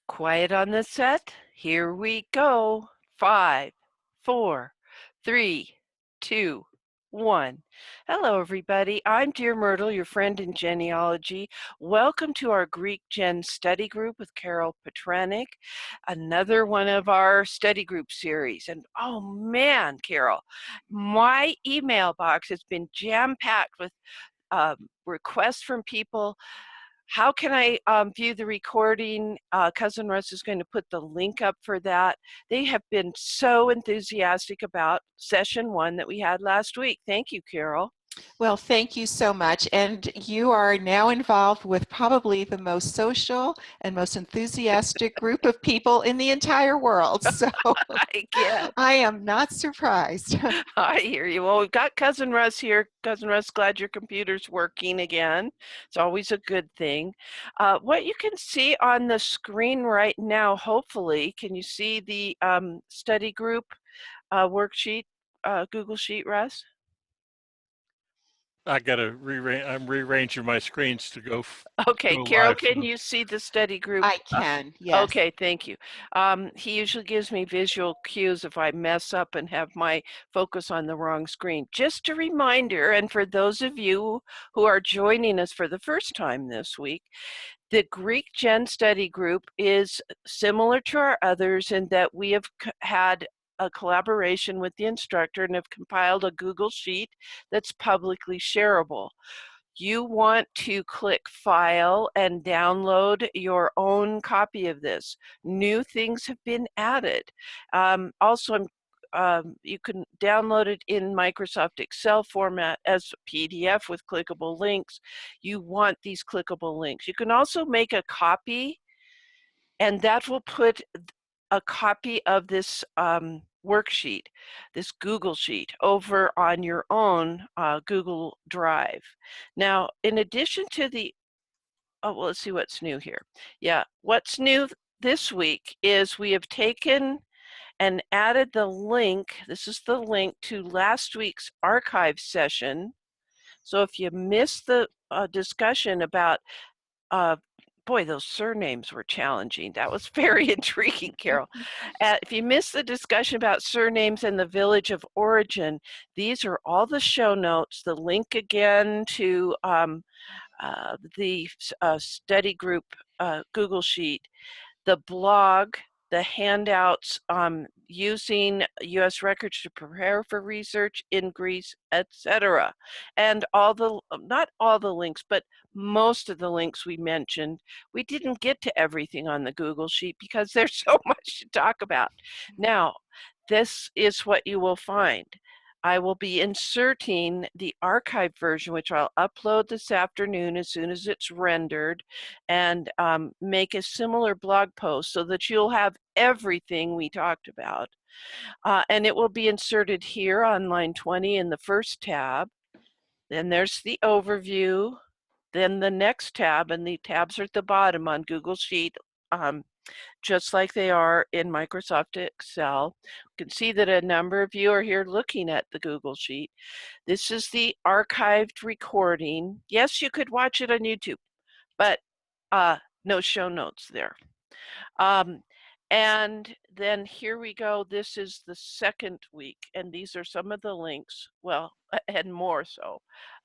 Quiet on the set. Here we go. 5, 4, 3, 2, 1. Hello, everybody. I'm DearMYRTLE, your friend in genealogy. Welcome to our GreekGen study group with Carol Petranek, another one of our study group series. And oh man, Carol, my email box has been jam-packed with requests from people. How can I view the recording? Cousin Russ is going to put the link up for that. They have been so enthusiastic about session 1 that we had last week. Thank you, Carol. Well, thank you so much. And you are now involved with probably the most social and most enthusiastic group of people in the entire world. So I guess. I am not surprised. I hear you. Well, we've got Cousin Russ here. Cousin Russ, glad your computer's working again. It's always a good thing. What you can see on the screen right now, hopefully, can you see the study group worksheet, Google Sheet, Russ? I gotta rearrange. I'm rearranging my screens to go. Okay, Go Carol, live. can you see the study group? I can, yes. Okay, thank you. He usually gives me visual cues if I mess up and have my focus on the wrong screen. Just a reminder, and for those of you who are joining us for the first time this week, the GreekGen study group is similar to our others in that we have had a collaboration with the instructor and have compiled a Google Sheet that's publicly shareable. You want to click File and download your own copy of this. New things have been added. Also, you can download it in Microsoft Excel format as a PDF with clickable links. You want these clickable links. You can also make a copy, and that will put a copy of this worksheet, this Google Sheet, over on your own Google Drive. Now, in addition to the, oh, well, let's see what's new here. Yeah, what's new this week is we have taken and added the link. This is the link to last week's archive session. So if you missed the discussion about boy, those surnames were challenging. That was very intriguing, Carol. If you missed the discussion about surnames and the village of origin, these are all the show notes, the link again to the study group Google Sheet, the blog, the handouts, using U.S. records to prepare for research in Greece, etc. And all the, not all the links, but most of the links we mentioned. We didn't get to everything on the Google Sheet because there's so much to talk about. Now, this is what you will find. I will be inserting the archived version, which I'll upload this afternoon as soon as it's rendered, and make a similar blog post so that you'll have everything we talked about. And it will be inserted here on line 20 in the first tab. Then there's the overview, then the next tab, and the tabs are at the bottom on Google Sheet, just like they are in Microsoft Excel. You can see that a number of you are here looking at the Google Sheet. This is the archived recording. Yes, you could watch it on YouTube, but no show notes there. And then here we go. This is the second week, and these are some of the links, well, and more so,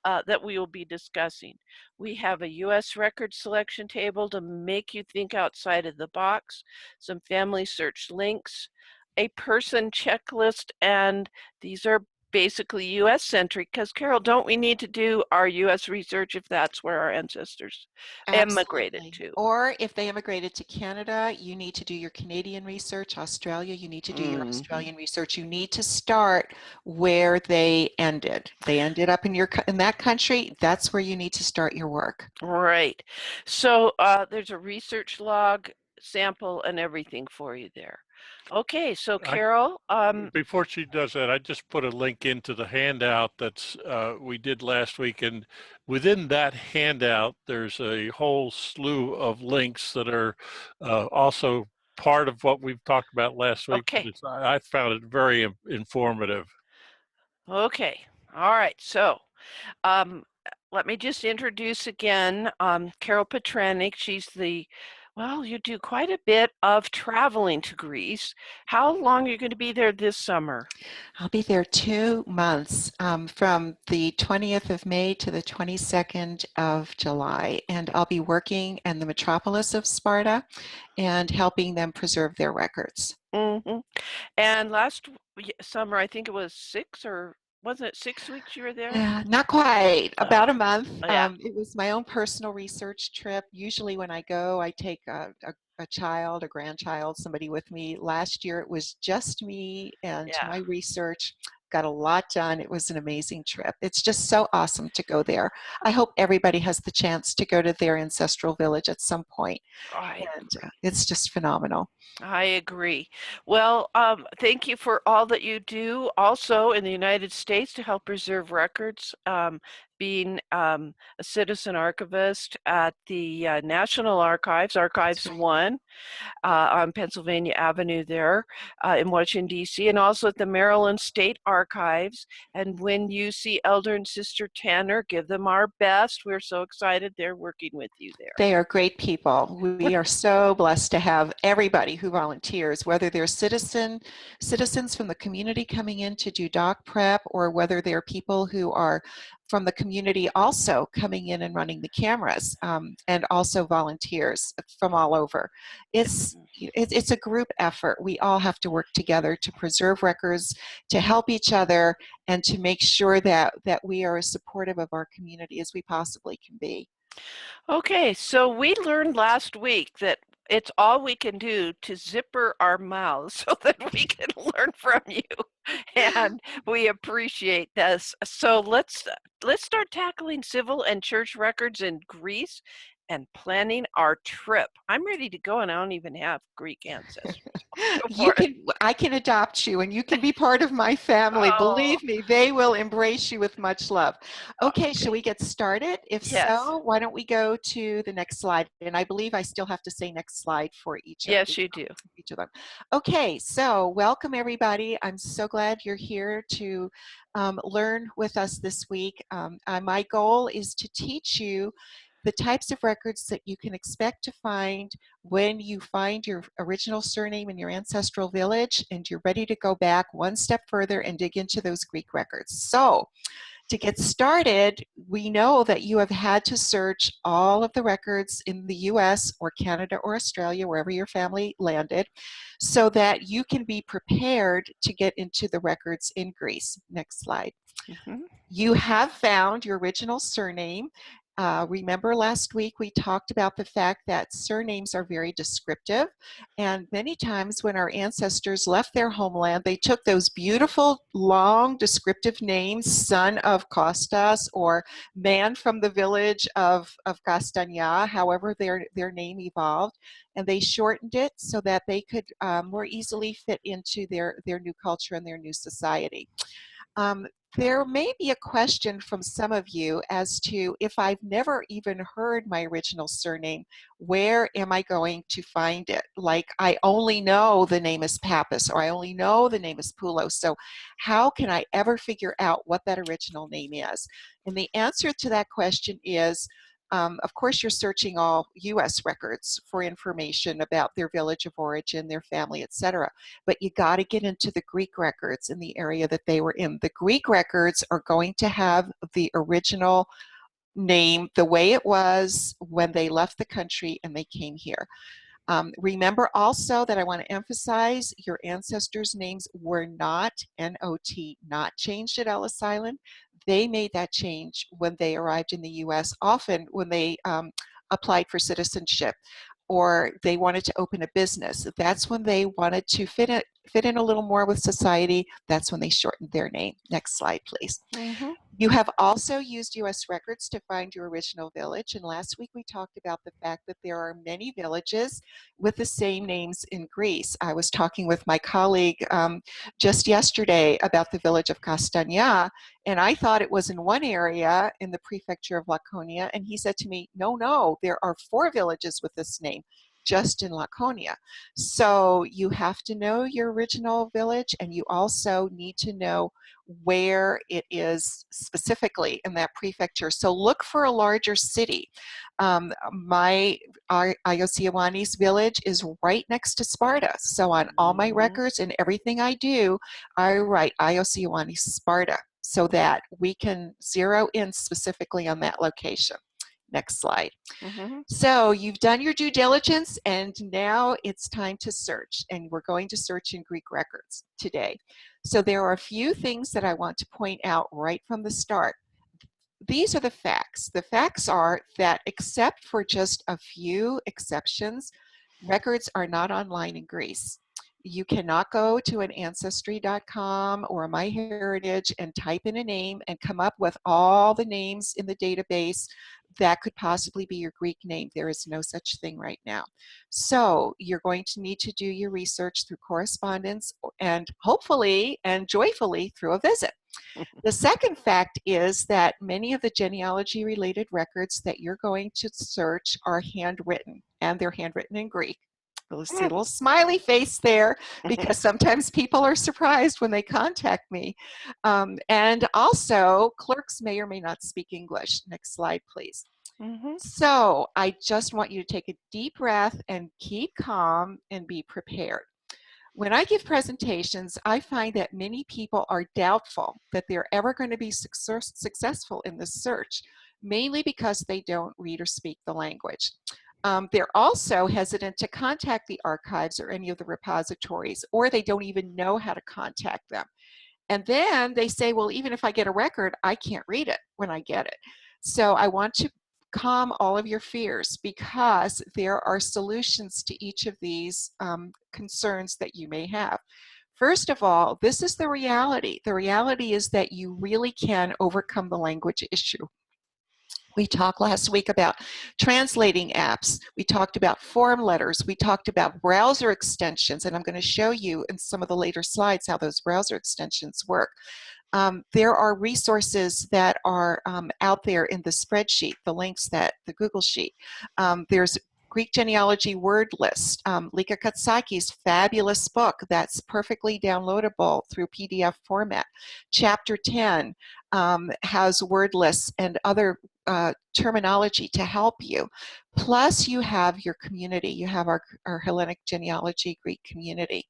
that we will be discussing. We have a U.S. record selection table to make you think outside of the box, some family search links, a person checklist, and these are basically U.S. centric, because Carol, don't we need to do our U.S. research if that's where our ancestors emigrated to? Or if they immigrated to Canada, you need to do your Canadian research. Australia, you need to do your Australian research. You need to start where they ended. They ended up in that country. That's where you need to start your work. Right. So there's a research log, sample, and everything for you there. Okay, so Carol, before she does that, I just put a link into the handout that's we did last week, and within that handout, there's a whole slew of links that are also part of what we've talked about last week. Okay. I found it very informative. Okay. All right. So let me just introduce again Carol Petranek. She's the Well, you do quite a bit of traveling to Greece. How long are you going to be there this summer? I'll be there 2 months, from the 20th of May to the 22nd of July, and I'll be working in the metropolis of Sparta and helping them preserve their records. Hmm. And last summer, I think it was 6 or wasn't it 6 weeks you were there? Not quite, Uh, about a month. yeah, It was my own personal research trip. Usually when I go, I take a child, a grandchild, somebody with me. Last year it was just me and yeah. my research. Got a lot done. It was an amazing trip. It's just so awesome to go there. I hope everybody has the chance to go to their ancestral village at some point, I and it's just phenomenal. I agree. Well, thank you for all that you do also in the United States to help preserve records. Being a citizen archivist at the National Archives, That's Archives right. 1 on Pennsylvania Avenue there in Washington, D.C., and also at the Maryland State Archives. And when you see Elder and Sister Tanner, give them our best. We're so excited they're working with you there. They are great people. We are so blessed to have everybody who volunteers, whether they're citizens from the community coming in to do doc prep, or whether they're people who are from the community also coming in and running the cameras, and also volunteers from all over. It's a group effort. We all have to work together to preserve records, to help each other, and to make sure that we are as supportive of our community as we possibly can be. Okay, so we learned last week that it's all we can do to zipper our mouths so that we can learn from you. And we appreciate this. So let's start tackling civil and church records in Greece and planning our trip. I'm ready to go and I don't even have Greek ancestors. Go for it. I can adopt you and you can be part of my family. Oh, Believe me, they will embrace you with much love. Okay, shall okay. we get started? If Yes. so, why don't we go to the next slide? And I believe I still have to say next slide for Yes, you do. each of them. Okay, so welcome everybody. I'm so glad you're here to learn with us this week. My goal is to teach you the types of records that you can expect to find when you find your original surname in your ancestral village and you're ready to go back one step further and dig into those Greek records. So to get started, we know that you have had to search all of the records in the US or Canada or Australia, wherever your family landed, so that you can be prepared to get into the records in Greece. Next slide. Mhm. You have found your original surname. Remember last week we talked about the fact that surnames are very descriptive, and many times when our ancestors left their homeland, they took those beautiful, long, descriptive names, son of Kostas or man from the village of Castagna, however their name evolved, and they shortened it so that they could more easily fit into their new culture and their new society. Um, there may be a question from some of you as to, if I've never even heard my original surname, where am I going to find it? Like, I only know the name is Pappas, or I only know the name is Poulos. So how can I ever figure out what that original name is? And the answer to that question is, of course, you're searching all US records for information about their village of origin, their family, etc. But you got to get into the Greek records in the area that they were in. The Greek records are going to have the original name the way it was when they left the country and they came here. Remember also that I want to emphasize your ancestors' names were not N-O-T, not changed at Ellis Island. They made that change when they arrived in the US, often when they applied for citizenship or they wanted to open a business. That's when they wanted to fit in a little more with society. That's when they shortened their name. Next slide, please. Mhm. You have also used US records to find your original village, and last week we talked about the fact that there are many villages with the same names in Greece. I was talking with my colleague just yesterday about the village of Castagna, and I thought it was in one area in the prefecture of Laconia, and he said to me, no, there are 4 villages with this name. just in Laconia. So you have to know your original village, and you also need to know where it is specifically in that prefecture. So look for a larger city. Our Iossioani's village is right next to Sparta. So on all my records and everything I do, I write Iossioani's Sparta so that we can zero in specifically on that location. Next slide. So you've done your due diligence, and now it's time to search, and we're going to search in Greek records today. So there are a few things that I want to point out right from the start. These are the facts. The facts are that except for just a few exceptions, records are not online in Greece. You cannot go to an ancestry.com or a MyHeritage and type in a name and come up with all the names in the database that could possibly be your Greek name. There is no such thing right now. So you're going to need to do your research through correspondence and hopefully and joyfully through a visit. The second fact is that many of the genealogy related records that you're going to search are handwritten, and they're handwritten in Greek. You'll see a little smiley face there because sometimes people are surprised when they contact me. And also, clerks may or may not speak English. Next slide, please. So I just want you to take a deep breath and keep calm and be prepared. When I give presentations, I find that many people are doubtful that they're ever going to be successful in this search, mainly because they don't read or speak the language. They're also hesitant to contact the archives or any of the repositories, or they don't even know how to contact them. And then they say, well, even if I get a record, I can't read it when I get it. So I want to calm all of your fears, because there are solutions to each of these concerns that you may have. First of all, this is the reality. The reality is that you really can overcome the language issue. We talked last week about translating apps. We talked about form letters. We talked about browser extensions, and I'm going to show you in some of the later slides how those browser extensions work. There are resources that are out there in the spreadsheet, the links that the Google Sheet. There's Greek genealogy word list, Lika Katsaki's fabulous book that's perfectly downloadable through PDF format. Chapter 10 has word lists and other terminology to help you. Plus you have your community. You have our Hellenic Genealogy Greek community.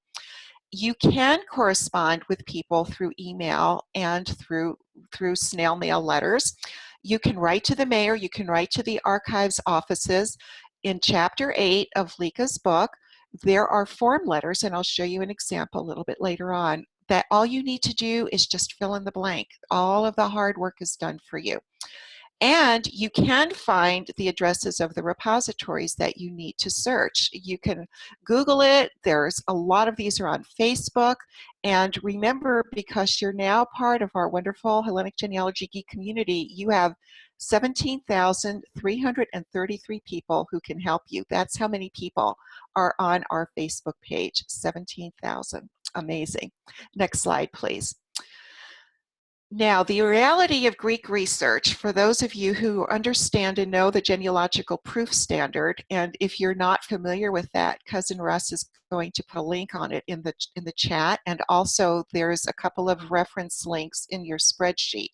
You can correspond with people through email and through snail mail letters. You can write to the mayor. You can write to the archives offices. In Chapter 8 of Lika's book, there are form letters, and I'll show you an example a little bit later on, that all you need to do is just fill in the blank. All of the hard work is done for you. And you can find the addresses of the repositories that you need to search. You can Google it. There's a lot of these are on Facebook. And remember, because you're now part of our wonderful Hellenic Genealogy Geek community, you have 17,333 people who can help you. That's how many people are on our Facebook page, 17,000. Amazing. Next slide, please. Now, the reality of Greek research, for those of you who understand and know the genealogical proof standard, and if you're not familiar with that, Cousin Russ is going to put a link on it in the chat, and also there's a couple of reference links in your spreadsheet.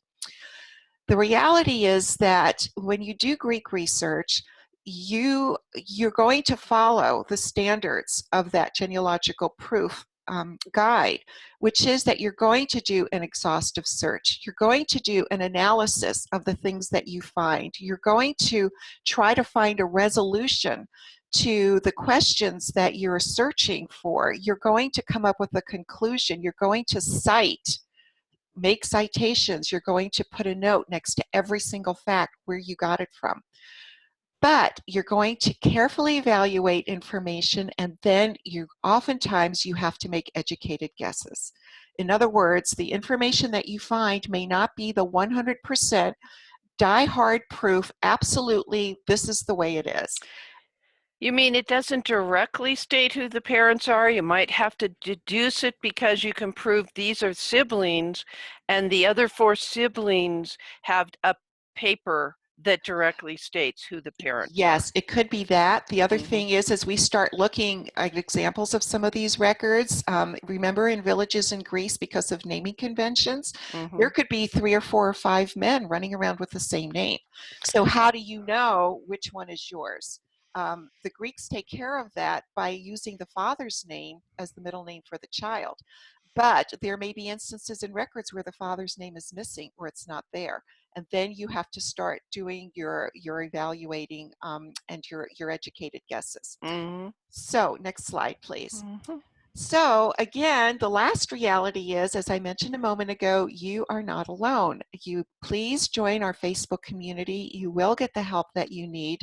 The reality is that when you do Greek research, you're going to follow the standards of that genealogical proof guide, which is that you're going to do an exhaustive search. You're going to do an analysis of the things that you find. You're going to try to find a resolution to the questions that you're searching for. You're going to come up with a conclusion. You're going to cite, make citations. You're going to put a note next to every single fact where you got it from. But you're going to carefully evaluate information, and then oftentimes you have to make educated guesses. In other words, the information that you find may not be the 100% die-hard proof, absolutely, this is the way it is. You mean it doesn't directly state who the parents are? You might have to deduce it because you can prove these are siblings, and the other 4 siblings have a paper that directly states who the parents Yes, it could be that. The other Mhm. thing is, as we start looking at examples of some of these records, remember in villages in Greece, because of naming conventions, are. there could be 3 or 4 or 5 men running around with the same name. So how do you know which one is yours? The Greeks take care of that by using the father's name as the middle name for the child. But there may be instances in records where the father's name is missing or it's not there. And then you have to start doing your evaluating and your educated guesses. Mm-hmm. So next slide, please. Mm-hmm. So again, the last reality is, as I mentioned a moment ago, you are not alone. You please join our Facebook community. You will get the help that you need.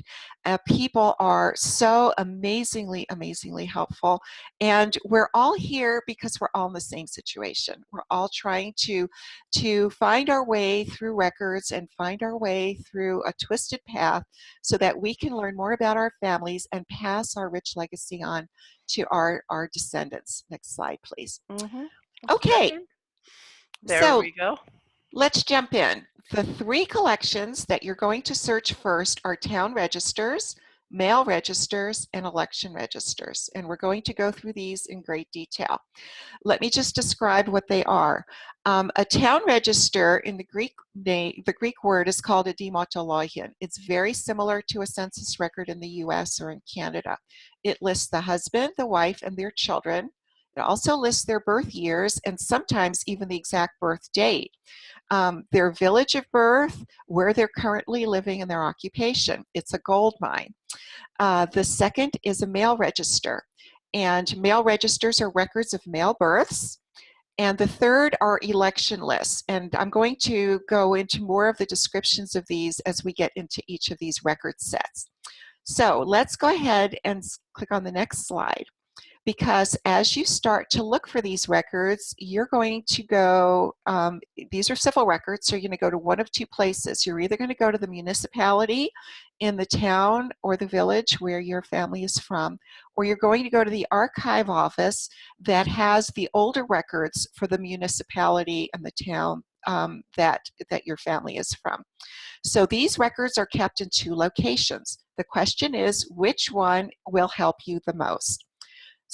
People are so amazingly, amazingly helpful. And we're all here because we're all in the same situation. We're all trying to find our way through records and find our way through a twisted path so that we can learn more about our families and pass our rich legacy on to our descendants. Next slide, please. Mm-hmm. Okay, There so we go. let's jump in. The 3 collections that you're going to search first are town registers, mail registers, and election registers. And we're going to go through these in great detail. Let me just describe what they are. A town register in the Greek name, the Greek word is called a DearMYRTLE. It's very similar to a census record in the US or in Canada. It lists the husband, the wife, and their children. It also lists their birth years and sometimes even the exact birth date. Their village of birth, where they're currently living, and their occupation. It's a gold mine. The second is a mail register. And mail registers are records of male births. And the third are election lists. And I'm going to go into more of the descriptions of these as we get into each of these record sets. So let's go ahead and click on the next slide. Because as you start to look for these records, you're going to go, these are civil records, so you're going to go to one of 2 places. You're either going to go to the municipality in the town or the village where your family is from, or you're going to go to the archive office that has the older records for the municipality and the town that your family is from. So these records are kept in 2 locations. The question is, which one will help you the most?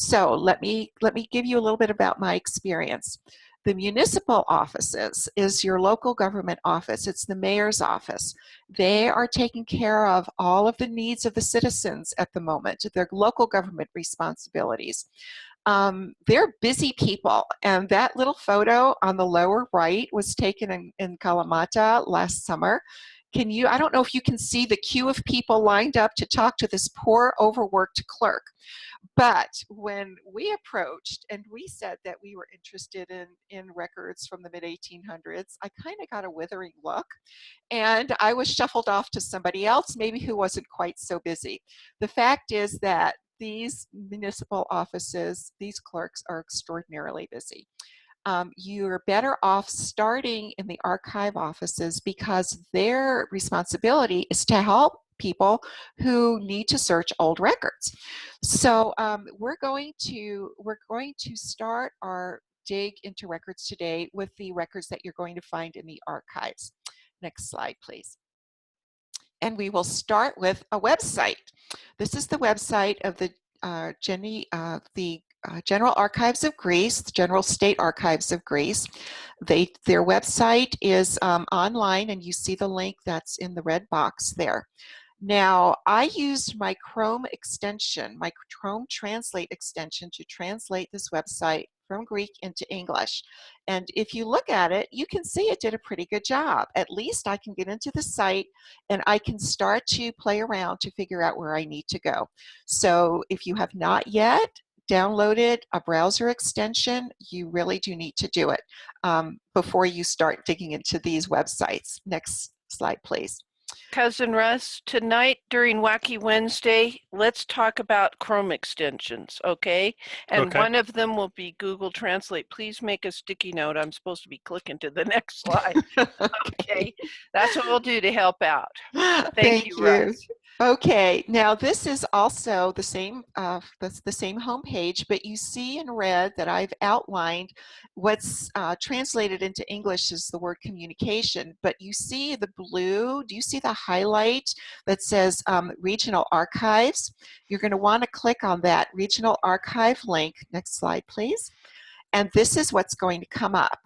So let me give you a little bit about my experience. The municipal offices is your local government office. It's the mayor's office. They are taking care of all of the needs of the citizens at the moment, their local government responsibilities. They're busy people, and that little photo on the lower right was taken in Kalamata last summer. I don't know if you can see the queue of people lined up to talk to this poor, overworked clerk. But when we approached and we said that we were interested in records from the mid-1800s, I kind of got a withering look, and I was shuffled off to somebody else, maybe who wasn't quite so busy. The fact is that these municipal offices, these clerks are extraordinarily busy. You're better off starting in the archive offices because their responsibility is to help people who need to search old records. So we're going to start our dig into records today with the records that you're going to find in the archives. Next slide, please. And we will start with a website. This is the website of the General Archives of Greece, the General State Archives of Greece. Their website is online, and you see the link that's in the red box there. Now, I used my Chrome extension, my Chrome Translate extension, to translate this website from Greek into English. And if you look at it, you can see it did a pretty good job. At least I can get into the site and I can start to play around to figure out where I need to go. So if you have not yet downloaded a browser extension, you really do need to do it before you start digging into these websites. Next slide, please. Cousin Russ, tonight during Wacky Wednesday, let's talk about Chrome extensions, okay? And Okay. one of them will be Google Translate. Please make a sticky note. I'm supposed to be clicking to the next slide. Okay, that's what we'll do to help out. Thank you, Russ. Okay, now this is also the same homepage, but you see in red that I've outlined what's translated into English as the word communication, but you see the blue, do you see the highlight that says Regional Archives. You're going to want to click on that Regional Archive link. Next slide, please. And this is what's going to come up.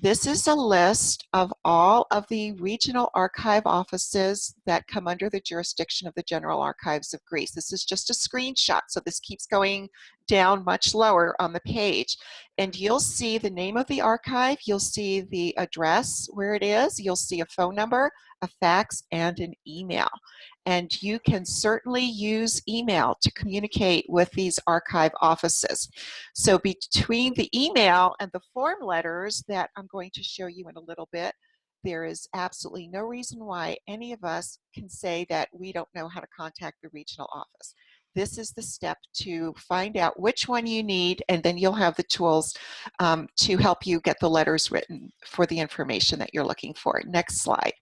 This is a list of all of the regional archive offices that come under the jurisdiction of the General Archives of Greece. This is just a screenshot, so this keeps going down much lower on the page. And you'll see the name of the archive, you'll see the address where it is, you'll see a phone number, a fax, and an email. And you can certainly use email to communicate with these archive offices. So between the email and the form letters that I'm going to show you in a little bit, there is absolutely no reason why any of us can say that we don't know how to contact the regional office. This is the step to find out which one you need, and then you'll have the tools to help you get the letters written for the information that you're looking for. Next slide.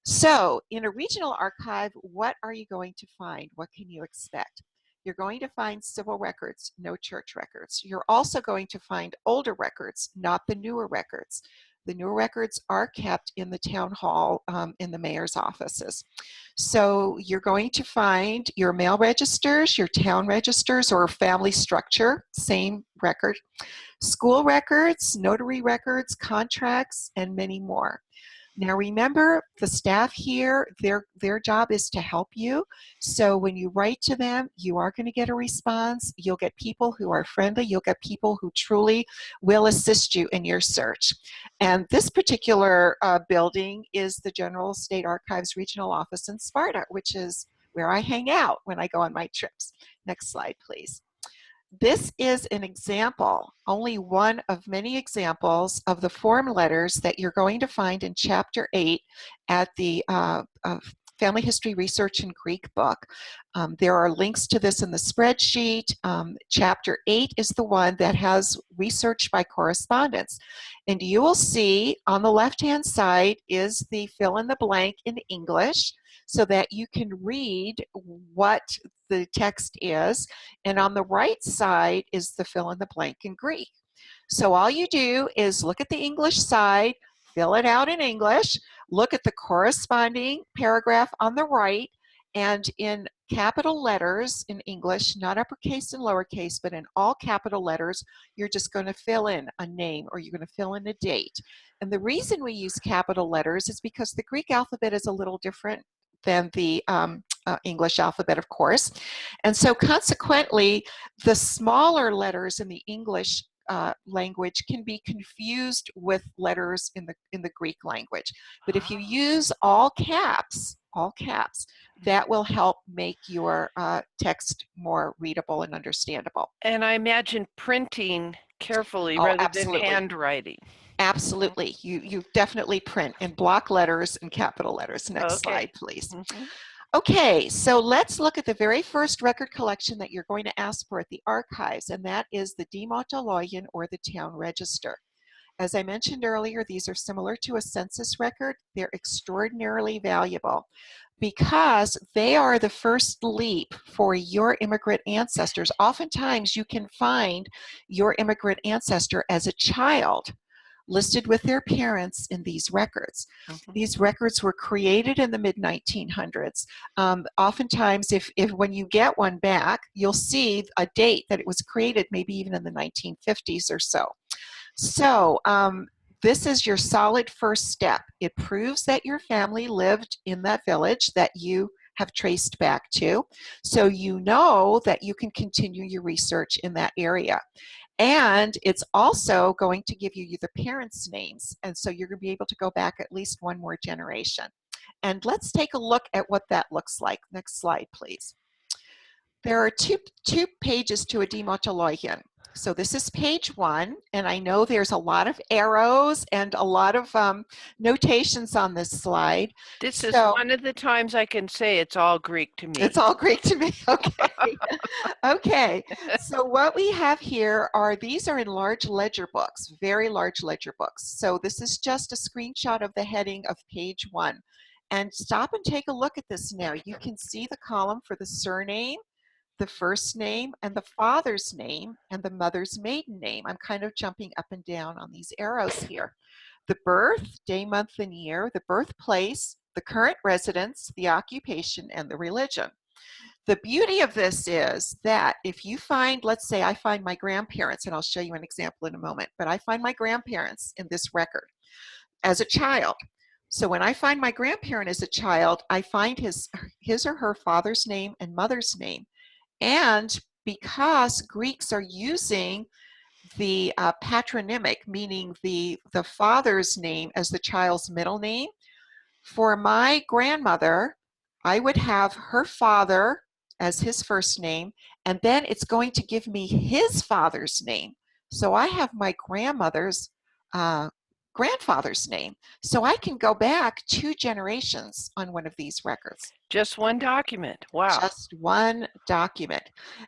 So in a regional archive, what are you going to find? What can you expect? You're going to find civil records, no church records. You're also going to find older records, not the newer records. The newer records are kept in the town hall, in the mayor's offices. So you're going to find your mail registers, your town registers, or family structure, same record, school records, notary records, contracts, and many more. Now remember, the staff here, their job is to help you. So when you write to them, you are going to get a response. You'll get people who are friendly. You'll get people who truly will assist you in your search. And this particular building is the General State Archives Regional Office in Sparta, which is where I hang out when I go on my trips. Next slide, please. This is an example, only one of many examples of the form letters that you're going to find in Chapter 8 at the Family History Research in Greek book. There are links to this in the spreadsheet. Chapter 8 is the one that has research by correspondence. And you will see on the left-hand side is the fill in the blank in English so that you can read what the text is. And on the right side is the fill in the blank in Greek. So all you do is look at the English side, fill it out in English, look at the corresponding paragraph on the right, and in capital letters in English, not uppercase and lowercase, but in all capital letters, you're just going to fill in a name or you're going to fill in a date. And the reason we use capital letters is because the Greek alphabet is a little different than the English alphabet, of course. And so consequently, the smaller letters in the English language can be confused with letters in the Greek language. But if you use all caps, that will help make your text more readable and understandable. And I imagine printing carefully rather than handwriting. Absolutely. You definitely print in block letters and capital letters. Next slide, please. Okay, so let's look at the very first record collection that you're going to ask for at the archives, and that is the DearMYRTLE or the town register. As I mentioned earlier, these are similar to a census record. They're extraordinarily valuable because they are the first leap for your immigrant ancestors. Oftentimes you can find your immigrant ancestor as a child listed with their parents in these records. These records were created in the mid-1900s. Oftentimes, if when you get one back, you'll see a date that it was created, maybe even in the 1950s or so. So this is your solid first step. It proves that your family lived in that village that you have traced back to, so you know that you can continue your research in that area. And it's also going to give you the parents' names, and so you're going to be able to go back at least one more generation. And let's take a look at what that looks like. Next slide, please. There are two pages to a DearMYRTLE. So this is page 1, and I know there's a lot of arrows and a lot of notations on this slide. This is one of the times I can say it's all Greek to me. It's all Greek to me, okay. Okay, so what we have here these are in large ledger books, very large ledger books. So this is just a screenshot of the heading of page 1. And stop and take a look at this now. You can see the column for the surname, the first name, and the father's name, and the mother's maiden name. I'm kind of jumping up and down on these arrows here. The birth, day, month, and year, the birthplace, the current residence, the occupation, and the religion. The beauty of this is that if you find, let's say I find my grandparents, and I'll show you an example in a moment, but I find my grandparents in this record as a child. So when I find my grandparent as a child, I find his or her father's name and mother's name. And because Greeks are using the patronymic, meaning the father's name as the child's middle name, for my grandmother, I would have her father as his first name, and then it's going to give me his father's name. So I have my grandmother's grandfather's name. So I can go back 2 generations on one of these records. Just one document. Wow. Just one document.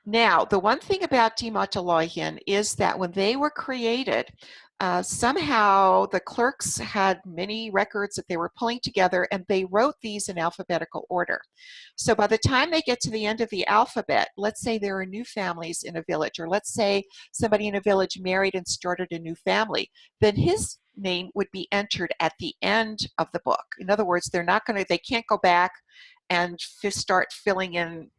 Now, the one thing about DearMYRTLE is that when they were created, somehow the clerks had many records that they were pulling together, and they wrote these in alphabetical order. So by the time they get to the end of the alphabet, let's say there are new families in a village, or let's say somebody in a village married and started a new family, then his name would be entered at the end of the book. In other words, they can't go back and start filling in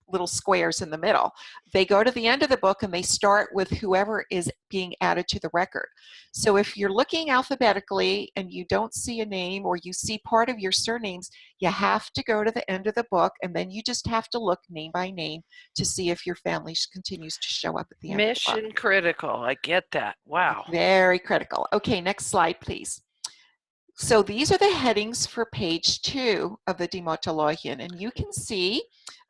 little squares in the middle. They go to the end of the book and they start with whoever is being added to the record. So if you're looking alphabetically and you don't see a name, or you see part of your surnames, you have to go to the end of the book, and then you just have to look name by name to see if your family continues to show up at the end of the book. Mission critical. I get that. Wow. Very critical. Okay, next slide, please. So these are the headings for page 2 of the DearMYRTLE, and you can see,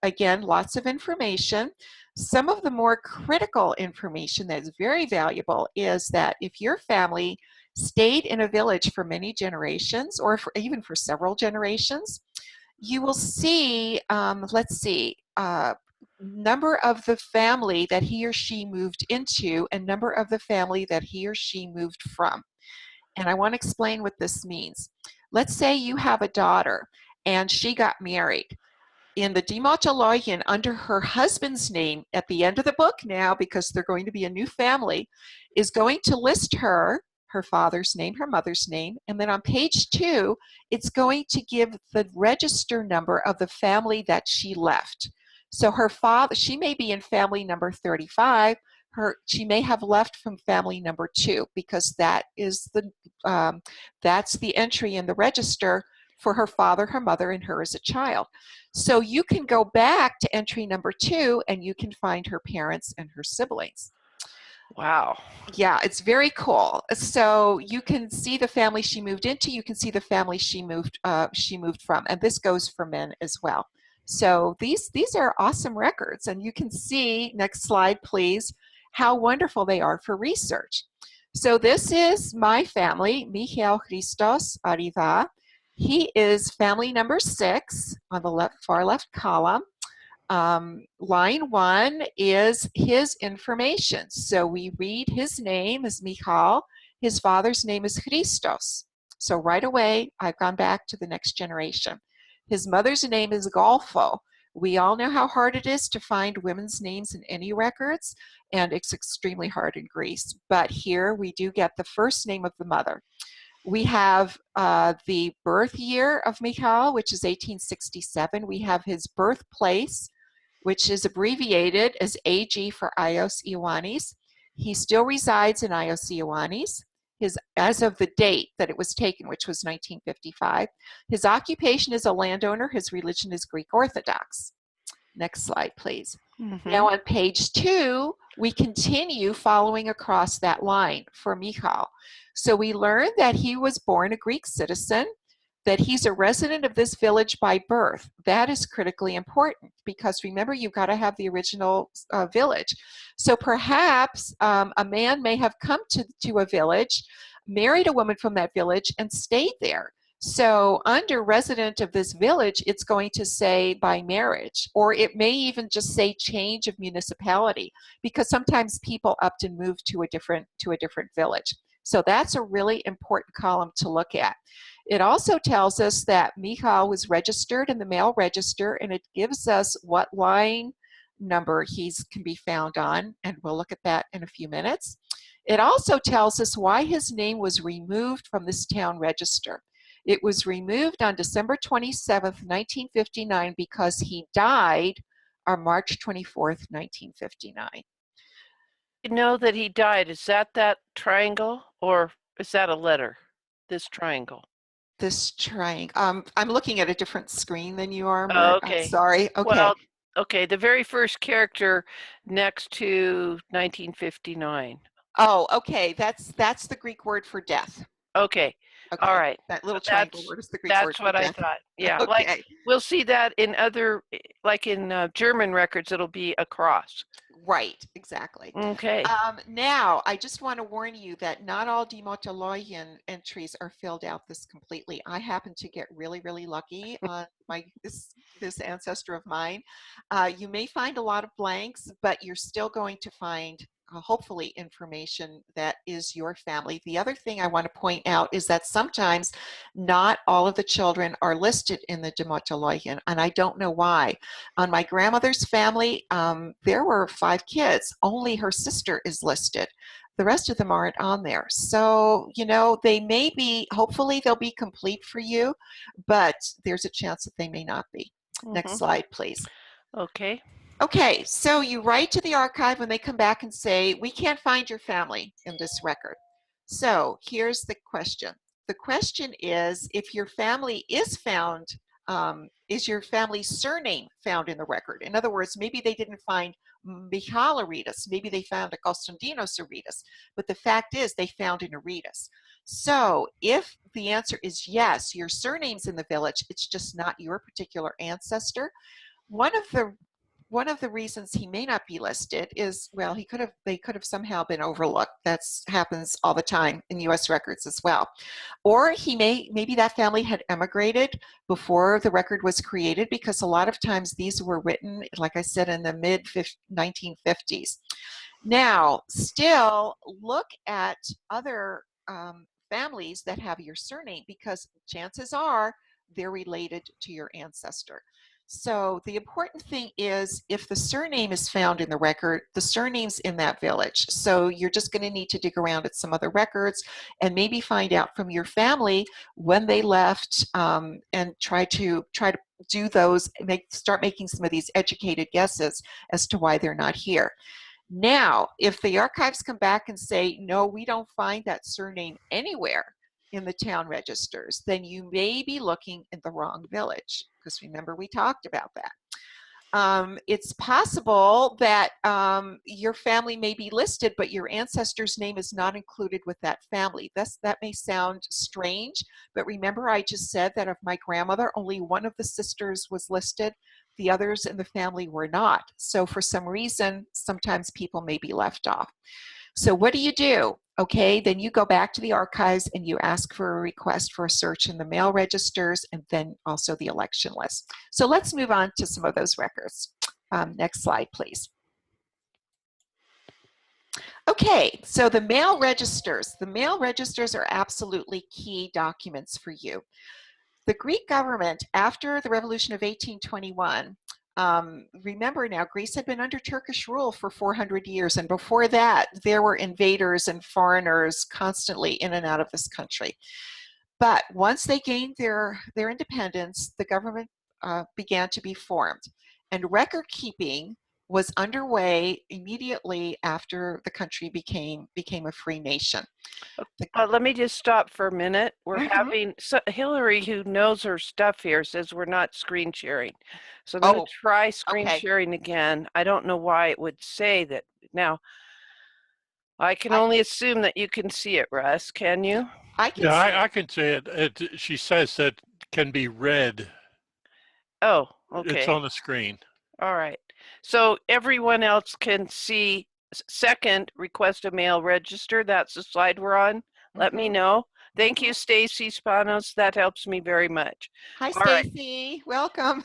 again, lots of information. Some of the more critical information that is very valuable is that if your family stayed in a village for many generations, or even for several generations, you will see, let's see, number of the family that he or she moved into, and number of the family that he or she moved from. And I want to explain what this means. Let's say you have a daughter and she got married. In the DearMYRTLE, under her husband's name at the end of the book now, because they're going to be a new family, is going to list her father's name, her mother's name, and then on page 2, it's going to give the register number of the family that she left. So her father, she may be in family number 35, she may have left from family number 2, because that is that's the entry in the register for her father, her mother, and her as a child. So you can go back to entry number 2 and you can find her parents and her siblings. Wow. Yeah, it's very cool. So you can see the family she moved into, you can see the family she moved from, and this goes for men as well. So these are awesome records, and you can see, next slide please, how wonderful they are for research. So this is my family, Michael Christos Ariva. He is family number 6 on the far left column. Line 1 is his information. So we read his name is Michal. His father's name is Christos. So right away, I've gone back to the next generation. His mother's name is Golfo. We all know how hard it is to find women's names in any records, and it's extremely hard in Greece. But here we do get the first name of the mother. We have the birth year of Michal, which is 1867. We have his birthplace, which is abbreviated as AG for Ios Ioannis. He still resides in Ios Ioannis. As of the date that it was taken, which was 1955. His occupation is a landowner. His religion is Greek Orthodox. Next slide, please. Mm-hmm. Now on page 2, we continue following across that line for Michal. So we learn that he was born a Greek citizen, that he's a resident of this village by birth. That is critically important, because remember, you've got to have the original village. So perhaps a man may have come to a village, married a woman from that village, and stayed there. So under resident of this village, it's going to say by marriage, or it may even just say change of municipality, because sometimes people upped and moved to a different village. So that's a really important column to look at. It also tells us that Michal was registered in the male register, and it gives us what line number he can be found on, and we'll look at that in a few minutes. It also tells us why his name was removed from this town register. It was removed on December 27th, 1959 because he died on March 24th, 1959. You know that he died. Is that triangle, or is that a letter? This triangle. This triangle. I'm looking at a different screen than you are, Oh, Myrt. I'm okay. sorry. Okay. Well, okay, the very first character next to 1959. Oh, okay. That's the Greek word for death. Okay. All Okay. right. That little triangle That's word is the Greek word that's for what I death. thought. Yeah, like Okay. we'll see that in other, like in German records, it'll be a cross. Right, exactly. Okay. Now, I just want to warn you that not all DearMYRTLE entries are filled out this completely. I happen to get really, really lucky on this ancestor of mine. You may find a lot of blanks, but you're still going to find hopefully information that is your family. The other thing I want to point out is that sometimes not all of the children are listed in the DearMYRTLE, and I don't know why. On my grandmother's family, there were 5 kids. Only her sister is listed. The rest of them aren't on there. So, you know, they may be, hopefully they'll be complete for you, but there's a chance that they may not be. Next slide, please. Okay. Okay, so you write to the archive when they come back and say, we can't find your family in this record. So here's the question. The question is, if your family is found, is your family's surname found in the record? In other words, maybe they didn't find Michal Aretas, maybe they found a Konstantinos Aretas, but the fact is they found an Aretas. So if the answer is yes, your surname's in the village, it's just not your particular ancestor. One of the reasons he may not be listed is, well, they could have somehow been overlooked. That happens all the time in US records as well. Or maybe that family had emigrated before the record was created, because a lot of times these were written, like I said, in the mid 1950s. Now, still look at other families that have your surname, because chances are they're related to your ancestor. So the important thing is, if the surname is found in the record, the surname's in that village. So you're just going to need to dig around at some other records and maybe find out from your family when they left, and try to do those, start making some of these educated guesses as to why they're not here. Now, if the archives come back and say, no, we don't find that surname anywhere in the town registers, then you may be looking in the wrong village, because remember we talked about that. It's possible that your family may be listed, but your ancestor's name is not included with that family. That may sound strange, but remember I just said that of my grandmother, only one of the sisters was listed. The others in the family were not. So for some reason, sometimes people may be left off. So what do? Okay, then you go back to the archives and you ask for a request for a search in the mail registers, and then also the election list. So let's move on to some of those records. Next slide, please. Okay, so the mail registers. The mail registers are absolutely key documents for you. The Greek government, after the Revolution of 1821, remember now, Greece had been under Turkish rule for 400 years, and before that, there were invaders and foreigners constantly in and out of this country. But once they gained their independence, the government began to be formed, and record keeping was underway immediately after the country became a free nation. Let me just stop for a minute. We're having Hillary, who knows her stuff here, says we're not screen sharing. So I'm going to try screen sharing again. I don't know why it would say that. Now, I can only assume that you can see it, Russ. Can you? I can see it. I can see it. She says that can be read. Oh, okay. It's on the screen. All right. So everyone else can see. Second, request a mail register. That's the slide we're on. Let me know. Thank you, Stacy Spanos. That helps me very much. Hi, Stacy. Welcome.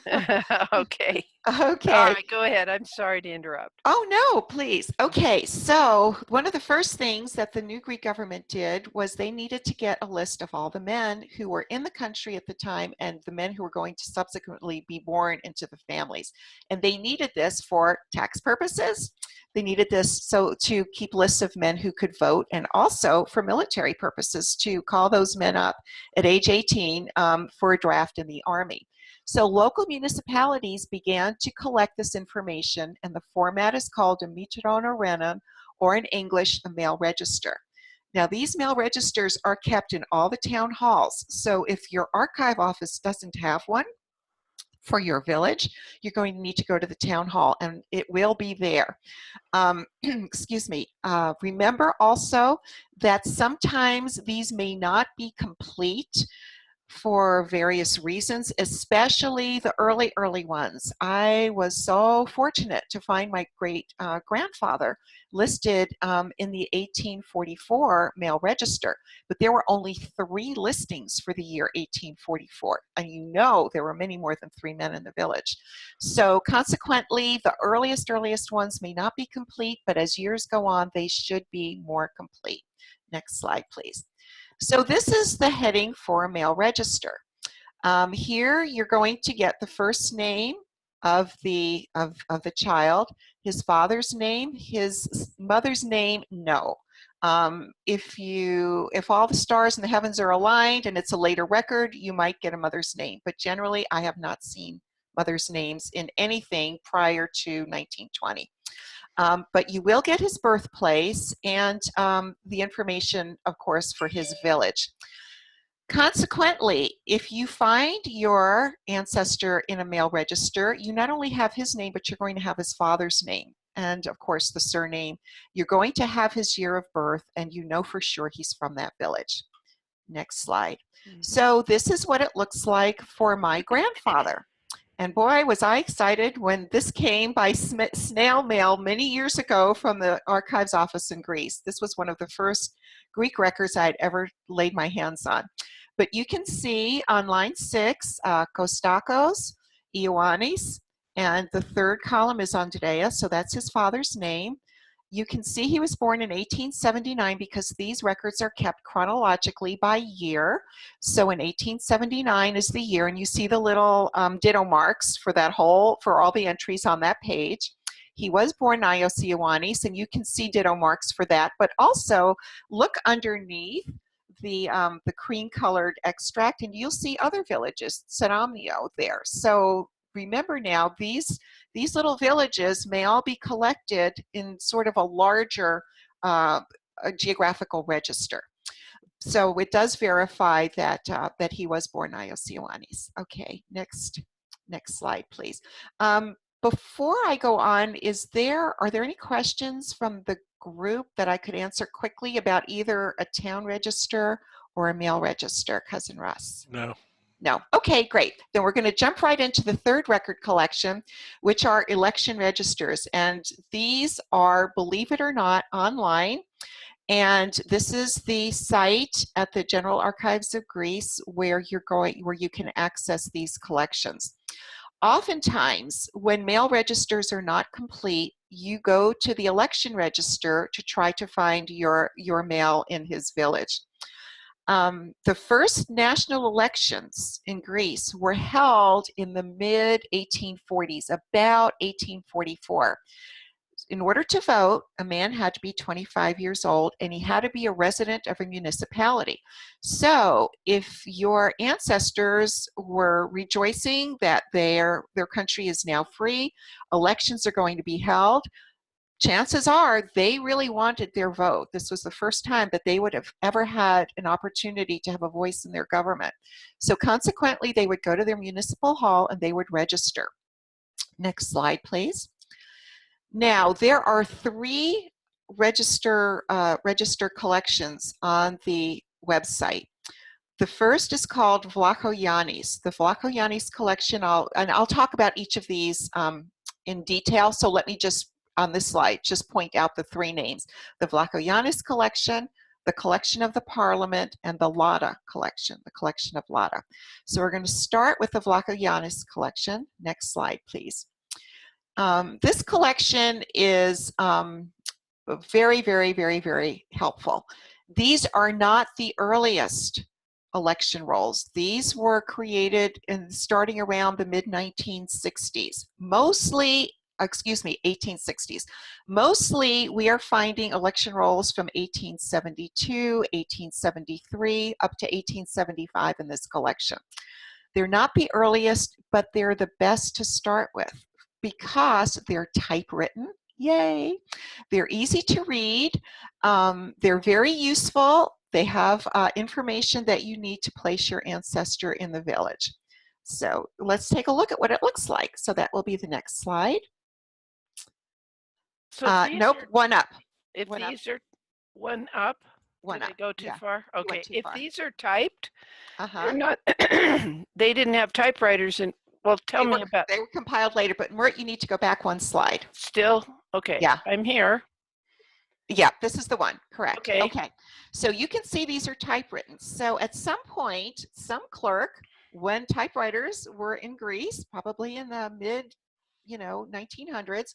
Okay. Okay. All right, go ahead. I'm sorry to interrupt. Oh, no, please. Okay, so one of the first things that the new Greek government did was they needed to get a list of all the men who were in the country at the time and the men who were going to subsequently be born into the families. And they needed this for tax purposes. They needed this so to keep lists of men who could vote, and also for military purposes to call those men up at age 18 for a draft in the Army. So local municipalities began to collect this information, and the format is called a myrt, or in English, a mail register. Now, these mail registers are kept in all the town halls. So if your archive office doesn't have one for your village, you're going to need to go to the town hall, and it will be there. Excuse me. Remember also that sometimes these may not be complete for various reasons, especially the early ones. I was so fortunate to find my great grandfather listed in the 1844 mail register, but there were only 3 listings for the year 1844, and you know there were many more than 3 men in the village. So consequently, the earliest ones may not be complete, but as years go on, they should be more complete. Next slide, please. So this is the heading for a mail register. Here you're going to get the first name of the child, his father's name, his mother's name, no. If all the stars in the heavens are aligned and it's a later record, you might get a mother's name. But generally, I have not seen mother's names in anything prior to 1920. But you will get his birthplace and the information, of course, for his village. Consequently, if you find your ancestor in a mail register, you not only have his name, but you're going to have his father's name and, of course, the surname. You're going to have his year of birth, and you know for sure he's from that village. Next slide. So this is what it looks like for my grandfather. And boy, was I excited when this came by snail mail many years ago from the archives office in Greece. This was one of the first Greek records I'd ever laid my hands on. But you can see on line 6, Kostakos, Ioannis, and the 3rd column is Andreas, so that's his father's name. You can see he was born in 1879 because these records are kept chronologically by year. So in 1879 is the year, and you see the little ditto marks for all the entries on that page. He was born Ios Ioannis, and you can see ditto marks for that. But also look underneath the cream-colored extract, and you'll see other villages, Saramnio there. So remember now, these little villages may all be collected in sort of a larger geographical register. So it does verify that that he was born Ios Ioannis. Okay, next slide, please. Before I go on, are there any questions from the group that I could answer quickly about either a town register or a mail register, Cousin Russ? No. No. Okay, great. Then we're going to jump right into the 3rd record collection, which are election registers. And these are, believe it or not, online. And this is the site at the General Archives of Greece where you can access these collections. Oftentimes, when mail registers are not complete, you go to the election register to try to find your mail in his village. The first national elections in Greece were held in the mid-1840s, about 1844. In order to vote, a man had to be 25 years old, and he had to be a resident of a municipality. So if your ancestors were rejoicing that their country is now free, elections are going to be held, chances are they really wanted their vote. This was the first time that they would have ever had an opportunity to have a voice in their government. So consequently, they would go to their municipal hall and they would register. Next slide, please. Now, there are 3 register collections on the website. The first is called Vlachoyannis. The Vlachoyannis collection, I'll talk about each of these in detail, so let me just, on this slide, just point out the 3 names. The Vlachoyannis collection, the collection of the Parliament, and the Lada collection, the collection of Lada. So we're going to start with the Vlachoyannis collection. Next slide, please. This collection is very, very, very, very helpful. These are not the earliest election rolls. These were created starting around the mid-1960s, mostly excuse me, 1860s. Mostly we are finding election rolls from 1872, 1873, up to 1875 in this collection. They're not the earliest, but they're the best to start with because they're typewritten. Yay! They're easy to read. They're very useful. They have information that you need to place your ancestor in the village. So let's take a look at what it looks like. So that will be the next slide. So Nope, one up. If one these up. are one up, One did I up. go too Yeah, far? you went Okay, too if far. these are typed, they're Uh-huh. not, they didn't have typewriters and, well, tell me about. They were compiled later, but Myrt, you need to go back one slide. Still? Okay, Yeah. I'm here. Yeah, this is the one, correct. Okay. Okay, so you can see these are typewritten. So at some point, some clerk, when typewriters were in Greece, probably in the mid, 1900s,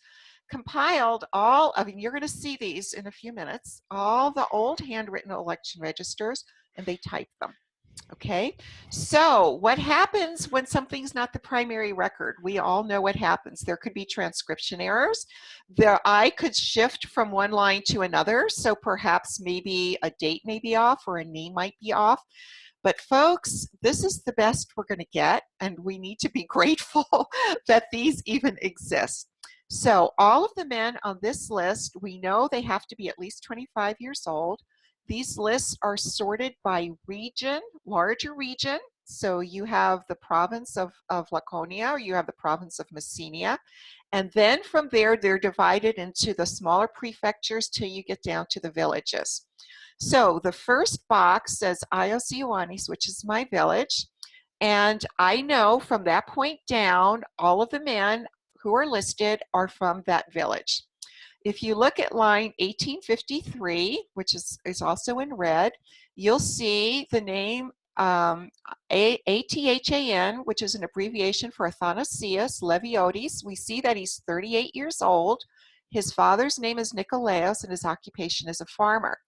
compiled all of, and you're going to see these in a few minutes, all the old handwritten election registers, and they typed them. Okay, so what happens when something's not the primary record? We all know what happens. There could be transcription errors. The eye could shift from one line to another, so perhaps maybe a date may be off or a name might be off. But folks, this is the best we're going to get, and we need to be grateful that these even exist. So all of the men on this list, we know they have to be at least 25 years old. These lists are sorted by region, larger region. So you have the province of Laconia, or you have the province of Messenia. And then from there, they're divided into the smaller prefectures till you get down to the villages. So the first box says Ios Ioannis, which is my village. And I know from that point down, all of the men who are listed are from that village. If you look at line 1853, which is also in red, you'll see the name Athan, which is an abbreviation for Athanasius Leviotis. We see that he's 38 years old. His father's name is Nikolaos, and his occupation is a farmer.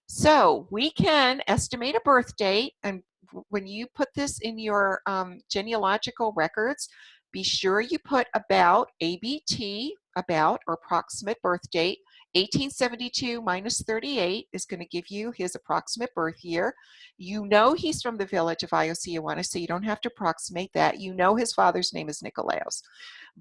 So we can estimate a birth date, and when you put this in your genealogical records, be sure you put about, ABT, about, or approximate birth date. 1872 minus 38 is going to give you his approximate birth year. You know he's from the village of Ios Ioannis, so you don't have to approximate that. You know his father's name is Nikolaos.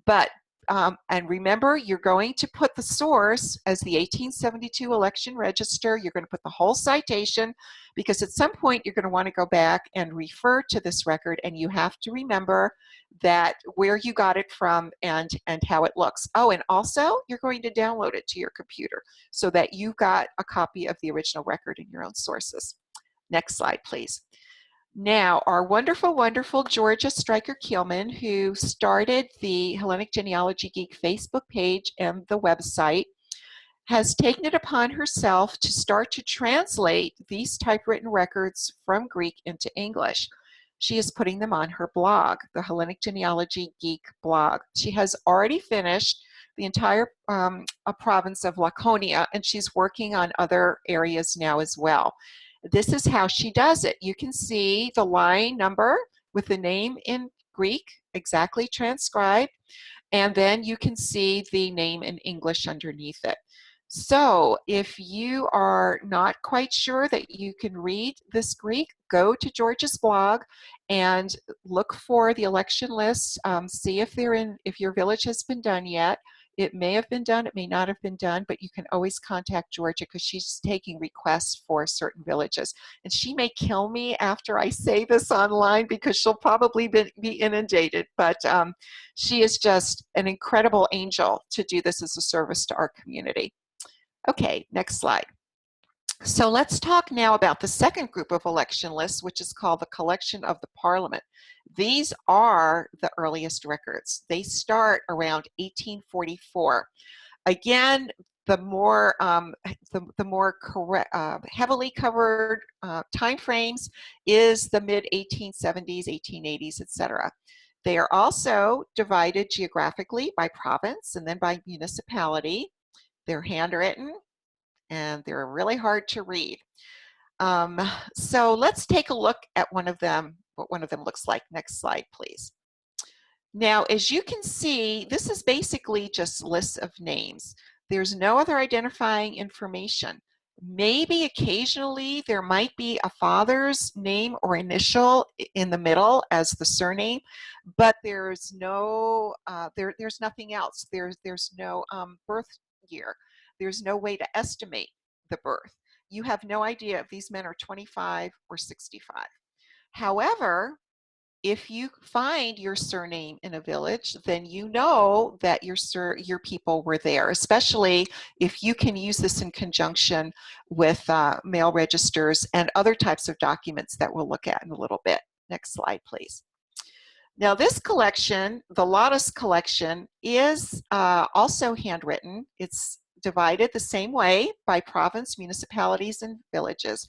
But and remember, you're going to put the source as the 1872 election register. You're going to put the whole citation, because at some point you're going to want to go back and refer to this record, and you have to remember that where you got it from and how it looks. Oh, and also you're going to download it to your computer so that you've got a copy of the original record in your own sources. Next slide, please. Now, our wonderful, wonderful Georgia Stryker-Kielman, who started the Hellenic Genealogy Geek Facebook page and the website, has taken it upon herself to start to translate these typewritten records from Greek into English. She is putting them on her blog, the Hellenic Genealogy Geek blog. She has already finished the entire province of Laconia, and she's working on other areas now as well. This is how she does it. You can see the line number with the name in Greek, exactly transcribed, and then you can see the name in English underneath it. So if you are not quite sure that you can read this Greek, go to George's blog and look for the election lists. See if your village has been done yet. It may have been done, it may not have been done, but you can always contact Georgia because she's taking requests for certain villages. And she may kill me after I say this online because she'll probably be inundated, but she is just an incredible angel to do this as a service to our community. Okay, next slide. So let's talk now about the second group of election lists, which is called the Collection of the Parliament. These are the earliest records. They start around 1844. Again, the more heavily covered time frames is the mid 1870s, 1880s, etc. They are also divided geographically by province and then by municipality. They're handwritten and they're really hard to read. So let's take a look at one of them, what one of them looks like. Next slide, please. Now, as you can see, this is basically just lists of names. There's no other identifying information. Maybe occasionally there might be a father's name or initial in the middle as the surname, but there's no there's nothing else. There's no birth year. There's no way to estimate the birth. You have no idea if these men are 25 or 65. However, if you find your surname in a village, then you know that your people were there, especially if you can use this in conjunction with mail registers and other types of documents that we'll look at in a little bit. Next slide, please. Now this collection, the Lotus collection, is also handwritten. It's divided the same way by province, municipalities, and villages.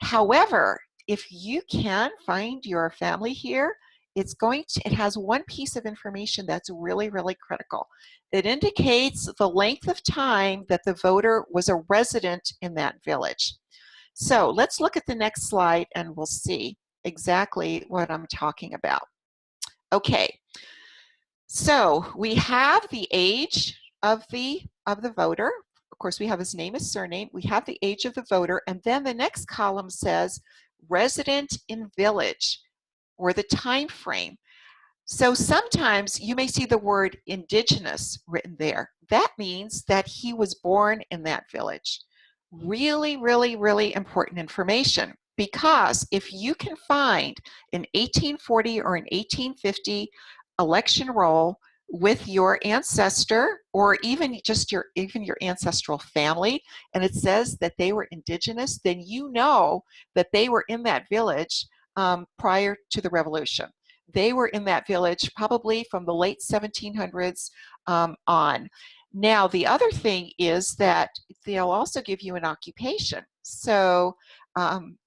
However, if you can find your family here, it has one piece of information that's really, really critical. It indicates the length of time that the voter was a resident in that village. So let's look at the next slide and we'll see exactly what I'm talking about. Okay, so we have the age of the voter. Of course, we have his name, his surname. We have the age of the voter, and then the next column says resident in village, or the time frame. So sometimes you may see the word indigenous written there. That means that he was born in that village. Really, really, really important information, because if you can find an 1840 or an 1850 election roll with your ancestor, or even just your ancestral family, and it says that they were indigenous, then you know that they were in that village prior to the revolution. They were in that village probably from the late 1700s on. Now, the other thing is that they'll also give you an occupation. So,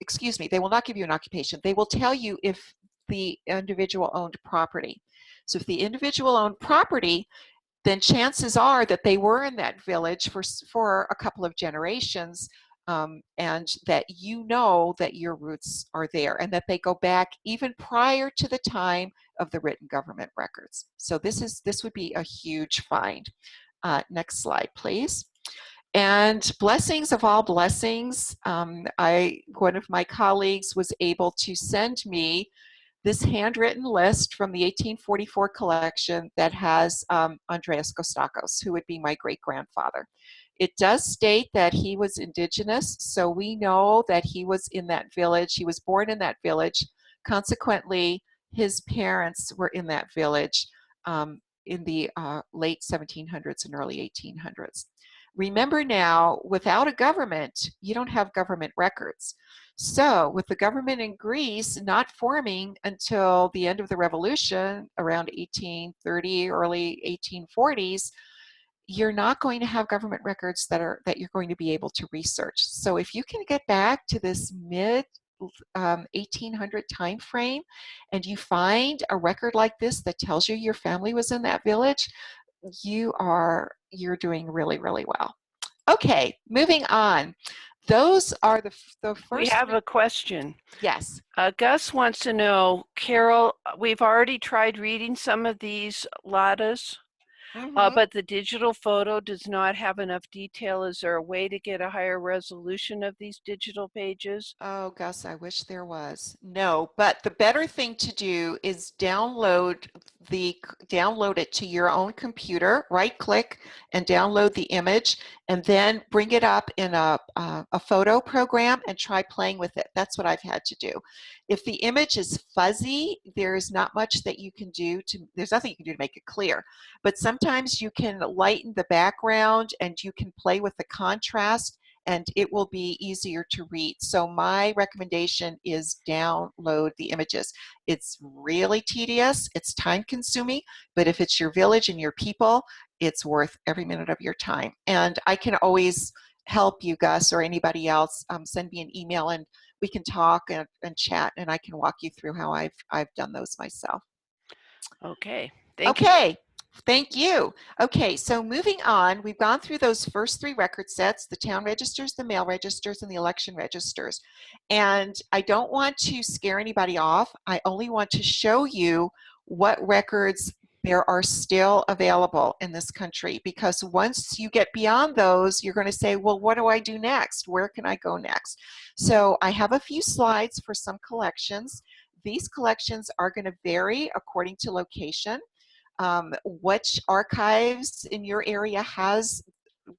excuse me, they will not give you an occupation. They will tell you if the individual owned property. So if the individual owned property, then chances are that they were in that village for a couple of generations, and that you know that your roots are there and that they go back even prior to the time of the written government records. So this would be a huge find. Next slide, please. And blessings of all blessings, one of my colleagues was able to send me this handwritten list from the 1844 collection that has Andreas Kostakos, who would be my great-grandfather. It does state that he was indigenous, so we know that he was in that village. He was born in that village. Consequently, his parents were in that village in the late 1700s and early 1800s. Remember now, without a government, you don't have government records. So with the government in Greece not forming until the end of the revolution, around 1830, early 1840s, you're not going to have government records that you're going to be able to research. So if you can get back to this mid 1800 time frame and you find a record like this that tells you your family was in that village, you're doing really, really well. Okay, moving on. Those are the first. We have a question. Yes. Gus wants to know, Carol, we've already tried reading some of these latas, but the digital photo does not have enough detail. Is there a way to get a higher resolution of these digital pages? Oh, Gus, I wish there was. No, but the better thing to do is download it to your own computer, right click and download the image, and then bring it up in a photo program and try playing with it. That's what I've had to do. If the image is fuzzy, there's not much that you can do there's nothing you can do to make it clear, but sometimes you can lighten the background and you can play with the contrast, and it will be easier to read. So my recommendation is download the images. It's really tedious, it's time consuming, but if it's your village and your people, it's worth every minute of your time. And I can always help you, Gus, or anybody else. Send me an email and we can talk and chat, and I can walk you through how I've done those myself. Okay, thank you. Okay. Thank you. Okay, so moving on, we've gone through those first three record sets, the town registers, the mail registers, and the election registers. And I don't want to scare anybody off. I only want to show you what records there are still available in this country, because once you get beyond those, you're going to say, well, what do I do next? Where can I go next? So I have a few slides for some collections. These collections are going to vary according to location. Which archives in your area has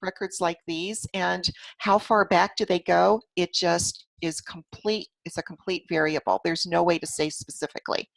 records like these, and how far back do they go? It just is complete, it's a complete variable. There's no way to say specifically.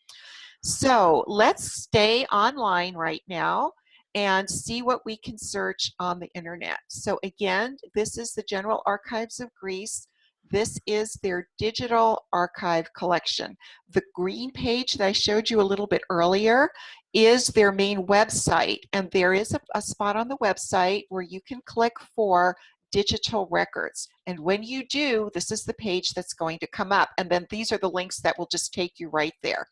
So let's stay online right now and see what we can search on the internet. So again, this is the General Archives of Greece. This is their digital archive collection. The green page that I showed you a little bit earlier is their main website, and there is a spot on the website where you can click for digital records. And when you do, this is the page that's going to come up, and then these are the links that will just take you right there.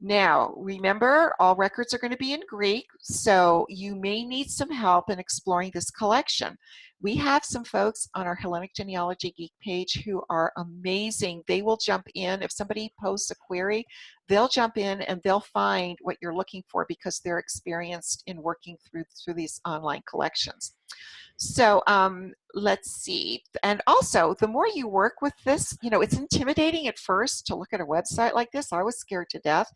Now, remember, all records are going to be in Greek, so you may need some help in exploring this collection. We have some folks on our Hellenic Genealogy Geek page who are amazing. They will jump in. If somebody posts a query, they'll jump in and they'll find what you're looking for, because they're experienced in working through these online collections. So let's see. And also, the more you work with this, you know, it's intimidating at first to look at a website like this. I was scared to death.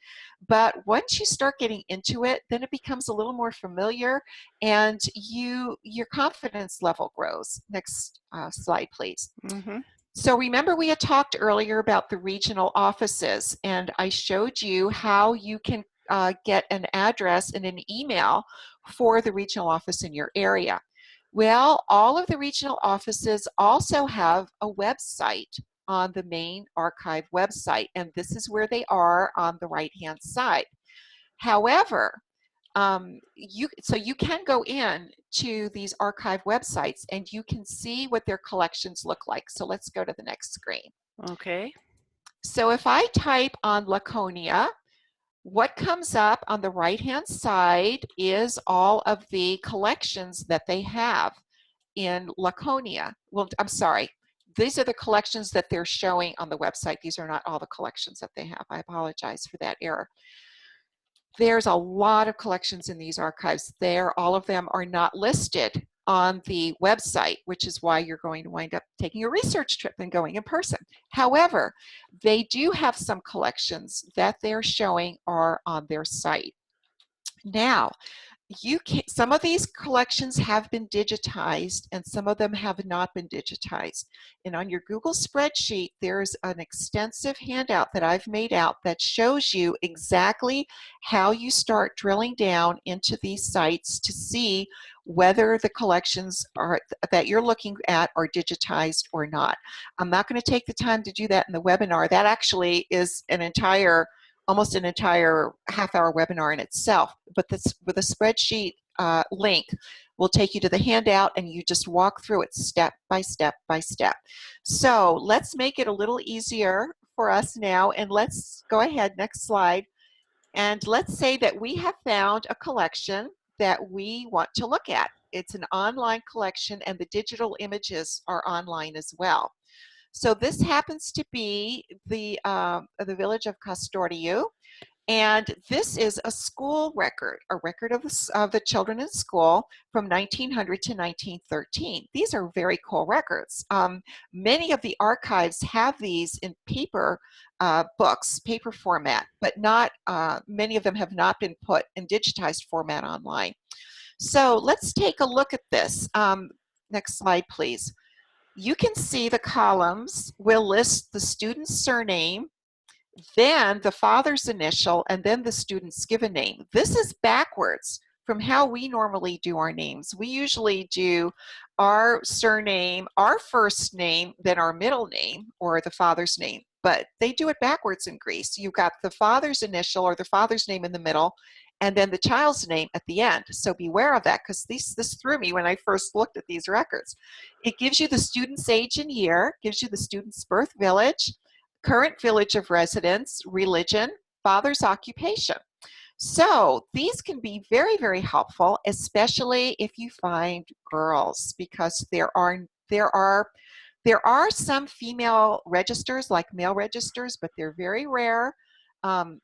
But once you start getting into it, then it becomes a little more familiar, and your confidence level grows. Next slide, please. Mm-hmm. So remember, we had talked earlier about the regional offices, and I showed you how you can get an address and an email for the regional office in your area. Well, all of the regional offices also have a website on the main archive website, and this is where they are on the right-hand side. However, so you can go in to these archive websites and you can see what their collections look like. So let's go to the next screen. Okay. So if I type on Laconia, what comes up on the right-hand side is all of the collections that they have in Laconia. Well, I'm sorry. These are the collections that they're showing on the website. These are not all the collections that they have. I apologize for that error. There's a lot of collections in these archives there. All of them are not listed on the website, which is why you're going to wind up taking a research trip and going in person. However, they do have some collections that they're showing are on their site. Now, some of these collections have been digitized and some of them have not been digitized. And on your Google spreadsheet, there's an extensive handout that I've made out that shows you exactly how you start drilling down into these sites to see whether the collections that you're looking at are digitized or not. I'm not going to take the time to do that in the webinar. That actually is almost an entire half-hour webinar in itself, but with a spreadsheet link will take you to the handout and you just walk through it step by step by step. So let's make it a little easier for us now, and let's go ahead, next slide, and let's say that we have found a collection that we want to look at. It's an online collection and the digital images are online as well. So this happens to be the village of Kastoriou, and this is a school record, a record of the children in school from 1900 to 1913. These are very cool records. Many of the archives have these in paper books, paper format, but not many of them have not been put in digitized format online. So let's take a look at this. Next slide, please. You can see the columns will list the student's surname, then the father's initial, and then the student's given name. This is backwards from how we normally do our names. We usually do our surname, our first name, then our middle name, or the father's name. But they do it backwards in Greece. You've got the father's initial or the father's name in the middle, and then the child's name at the end. So beware of that, because this threw me when I first looked at these records. It gives you the student's age and year, gives you the student's birth village, current village of residence, religion, father's occupation. So these can be very, very helpful, especially if you find girls, because there are some female registers like male registers, but they're very rare.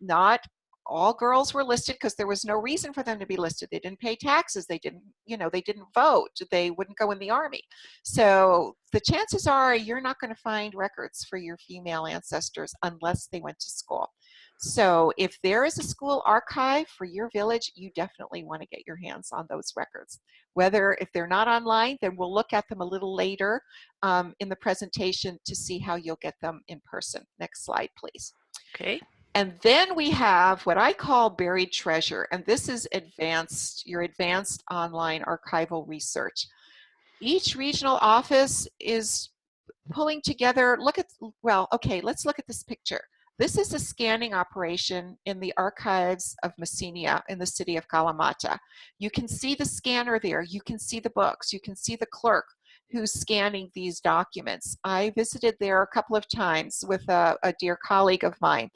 Not all girls were listed because there was no reason for them to be listed. They didn't pay taxes. They didn't, they didn't vote. They wouldn't go in the army. So the chances are you're not going to find records for your female ancestors unless they went to school. So if there is a school archive for your village, you definitely want to get your hands on those records. Whether if they're not online, then we'll look at them a little later in the presentation to see how you'll get them in person. Next slide, please. Okay. And then we have what I call buried treasure, and this is your advanced online archival research. Each regional office is pulling together, let's look at this picture. This is a scanning operation in the archives of Messenia in the city of Kalamata. You can see the scanner there. You can see the books. You can see the clerk who's scanning these documents. I visited there a couple of times with a dear colleague of mine.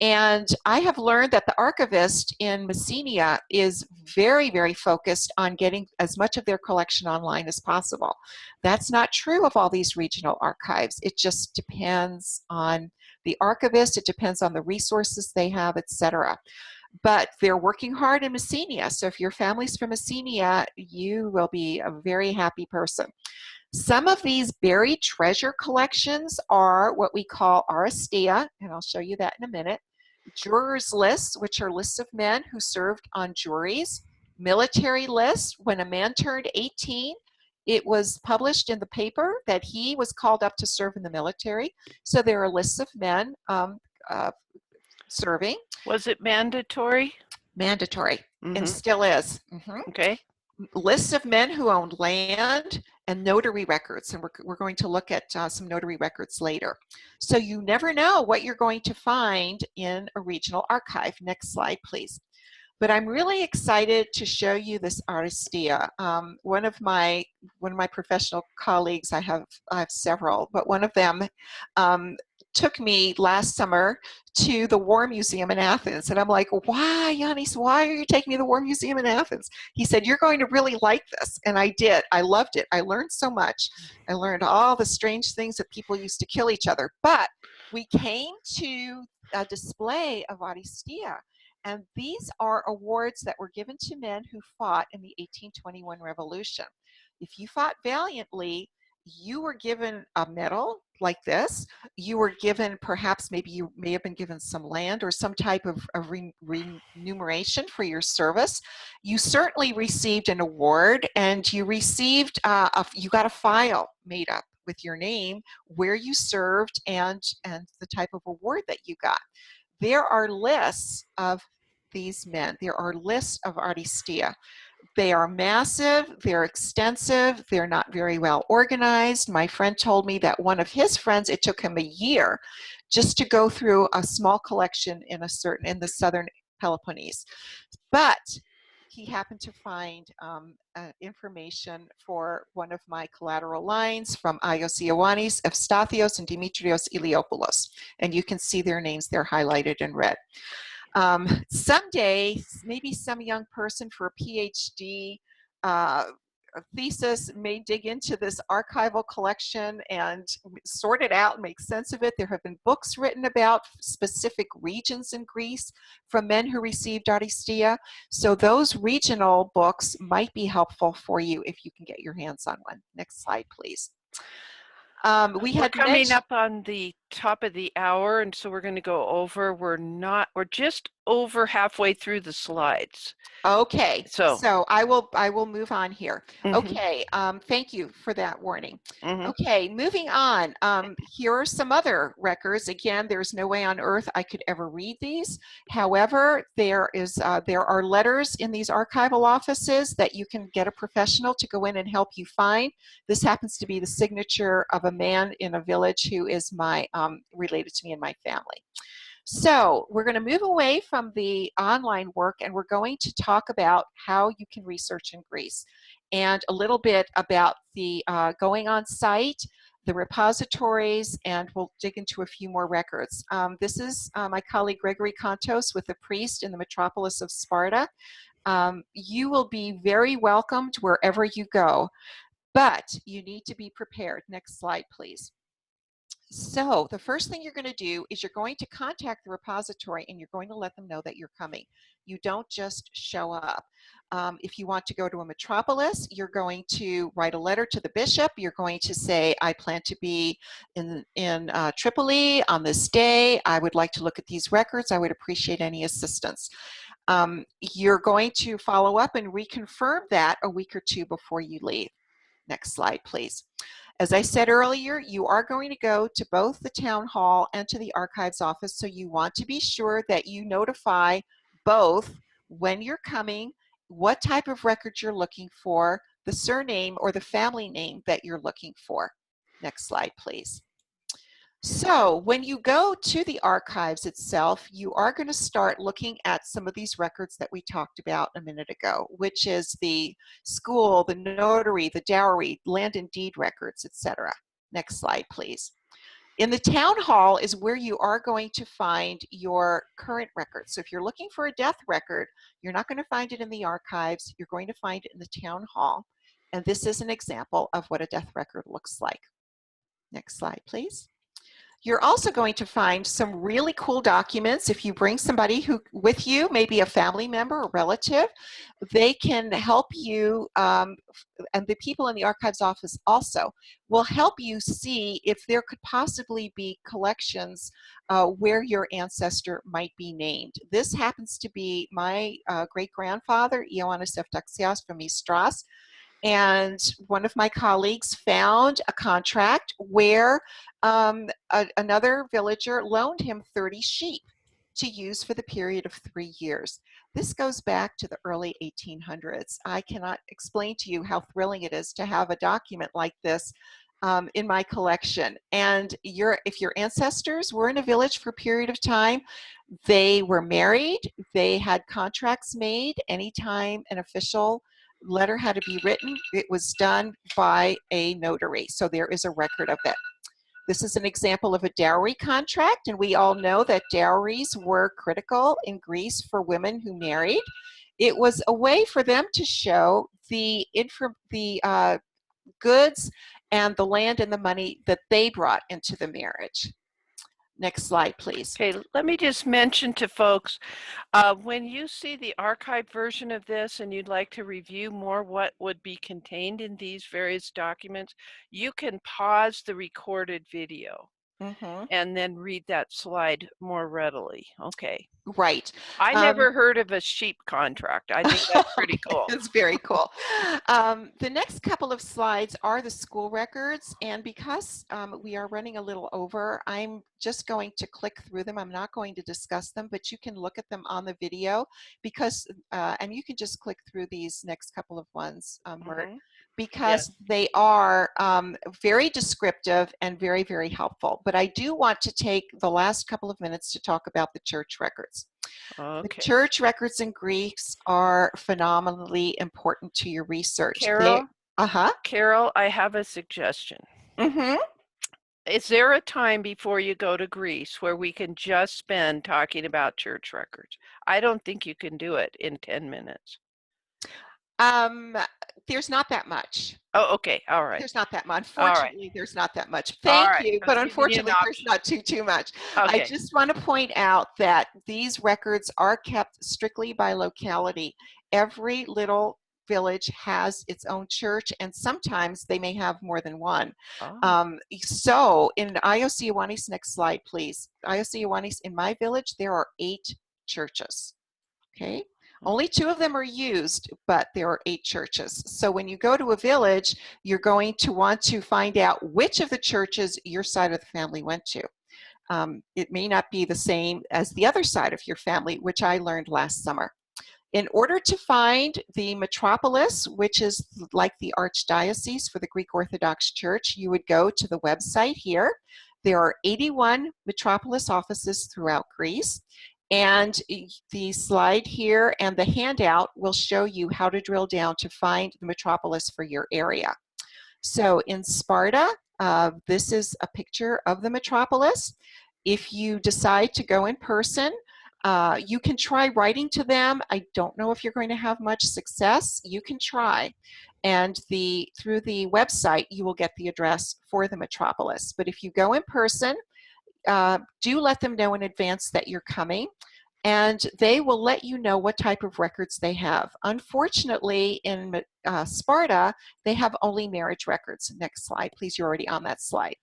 And I have learned that the archivist in Messenia is very, very focused on getting as much of their collection online as possible. That's not true of all these regional archives. It just depends on the archivist, it depends on the resources they have, etc. But they're working hard in Messenia. So if your family's from Messenia, you will be a very happy person. Some of these buried treasure collections are what we call aristia, and I'll show you that in a minute. Jurors lists, which are lists of men who served on juries. Military lists, when a man turned 18, it was published in the paper that he was called up to serve in the military. So there are lists of men serving. Was it mandatory? Mandatory, and still is. Okay. Lists of men who owned land and notary records, and we're going to look at some notary records later. So you never know what you're going to find in a regional archive. Next slide, please. But I'm really excited to show you this aristia. One of my professional colleagues, I have several, but one of them took me last summer to the War Museum in Athens. And I'm like, why, Yanis, why are you taking me to the War Museum in Athens? He said, you're going to really like this. And I did. I loved it. I learned so much. I learned all the strange things that people used to kill each other. But we came to a display of aristia. And these are awards that were given to men who fought in the 1821 revolution. If you fought valiantly, you were given a medal like this. You were given, perhaps maybe you may have been given some land or some type of remuneration for your service. You certainly received an award, and you received, you got a file made up with your name, where you served, and the type of award that you got. There are lists of these men. There are lists of aristia. They are massive, they're extensive, they're not very well organized. My friend told me that one of his friends, it took him a year just to go through a small collection in the southern Peloponnese. But he happened to find information for one of my collateral lines from Ios Ioannis, Evstathios, and Dimitrios Iliopoulos. And you can see their names there highlighted in red. Someday, maybe some young person for a PhD thesis may dig into this archival collection and sort it out and make sense of it. There have been books written about specific regions in Greece from men who received aristia. So those regional books might be helpful for you if you can get your hands on one. Next slide, please. We're coming up on the top of the hour, and so we're going to go over. We're just over halfway through the slides. Okay, so I will move on here. Okay, thank you for that warning. Okay, moving on. Here are some other records. Again, there's no way on earth I could ever read these. However, there are letters in these archival offices that you can get a professional to go in and help you find. This happens to be the signature of a man in a village who is related to me and my family. So we're going to move away from the online work, and we're going to talk about how you can research in Greece, and a little bit about the going on site, the repositories, and we'll dig into a few more records. This is my colleague Gregory Kontos with a priest in the metropolis of Sparta. You will be very welcomed wherever you go, but you need to be prepared. Next slide, please. So the first thing you're going to do is you're going to contact the repository and you're going to let them know that you're coming. You don't just show up. If you want to go to a metropolis, you're going to write a letter to the bishop. You're going to say, I plan to be in Tripoli on this day. I would like to look at these records. I would appreciate any assistance. You're going to follow up and reconfirm that a week or two before you leave. Next slide, please. As I said earlier, you are going to go to both the town hall and to the archives office, so you want to be sure that you notify both when you're coming, what type of records you're looking for, the surname or the family name that you're looking for. Next slide, please. So when you go to the archives itself, you are going to start looking at some of these records that we talked about a minute ago, which is the school, the notary, the dowry, land and deed records, etc. Next slide, please. In the town hall is where you are going to find your current records. So if you're looking for a death record, you're not going to find it in the archives. You're going to find it in the town hall. And this is an example of what a death record looks like. Next slide, please. You're also going to find some really cool documents. If you bring somebody with you, maybe a family member or relative, they can help you, and the people in the archives office also will help you see if there could possibly be collections where your ancestor might be named. This happens to be my great-grandfather, Ioannis Eftaxias from East Stras. And one of my colleagues found a contract where another villager loaned him 30 sheep to use for the period of 3 years. This goes back to the early 1800s. I cannot explain to you how thrilling it is to have a document like this in my collection. And if your ancestors were in a village for a period of time, they were married, they had contracts made. Anytime an official letter had to be written, it was done by a notary. So there is a record of it. This is an example of a dowry contract, and we all know that dowries were critical in Greece for women who married. It was a way for them to show the goods and the land and the money that they brought into the marriage. Next slide, please. Okay, let me just mention to folks, when you see the archived version of this and you'd like to review more what would be contained in these various documents, you can pause the recorded video and then read that slide more readily. Okay. Right. I never heard of a sheep contract. I think that's pretty cool. It's very cool. The next couple of slides are the school records, and because we are running a little over, I'm just going to click through them. I'm not going to discuss them, but you can look at them on the video because, and you can just click through these next couple of ones, Myrt, because they are very descriptive and very, very helpful. But I do want to take the last couple of minutes to talk about the church records. Okay. The church records in Greece are phenomenally important to your research. Carol, Carol, I have a suggestion. Is there a time before you go to Greece where we can just spend talking about church records? I don't think you can do it in 10 minutes. There's not that much. Oh, okay. All right. There's not that much. Unfortunately, there's not that much. Thank you, but unfortunately, there's not too much. Okay. I just want to point out that these records are kept strictly by locality. Every little village has its own church, and sometimes they may have more than one. So in Ios Ioannis, next slide, please. Ios Ioannis, in my village, there are 8 churches. Okay. Only 2 of them are used, but there are 8 churches. So when you go to a village, you're going to want to find out which of the churches your side of the family went to. It may not be the same as the other side of your family, which I learned last summer. In order to find the metropolis, which is like the archdiocese for the Greek Orthodox Church, you would go to the website here. There are 81 metropolis offices throughout Greece. And the slide here and the handout will show you how to drill down to find the metropolis for your area. So in Sparta, this is a picture of the metropolis. If you decide to go in person, You can try writing to them. I don't know if you're going to have much success. You can try. And through the website, you will get the address for the metropolis. But if you go in person, do let them know in advance that you're coming, and they will let you know what type of records they have. Unfortunately, in Sparta, they have only marriage records. Next slide, please. You're already on that slide.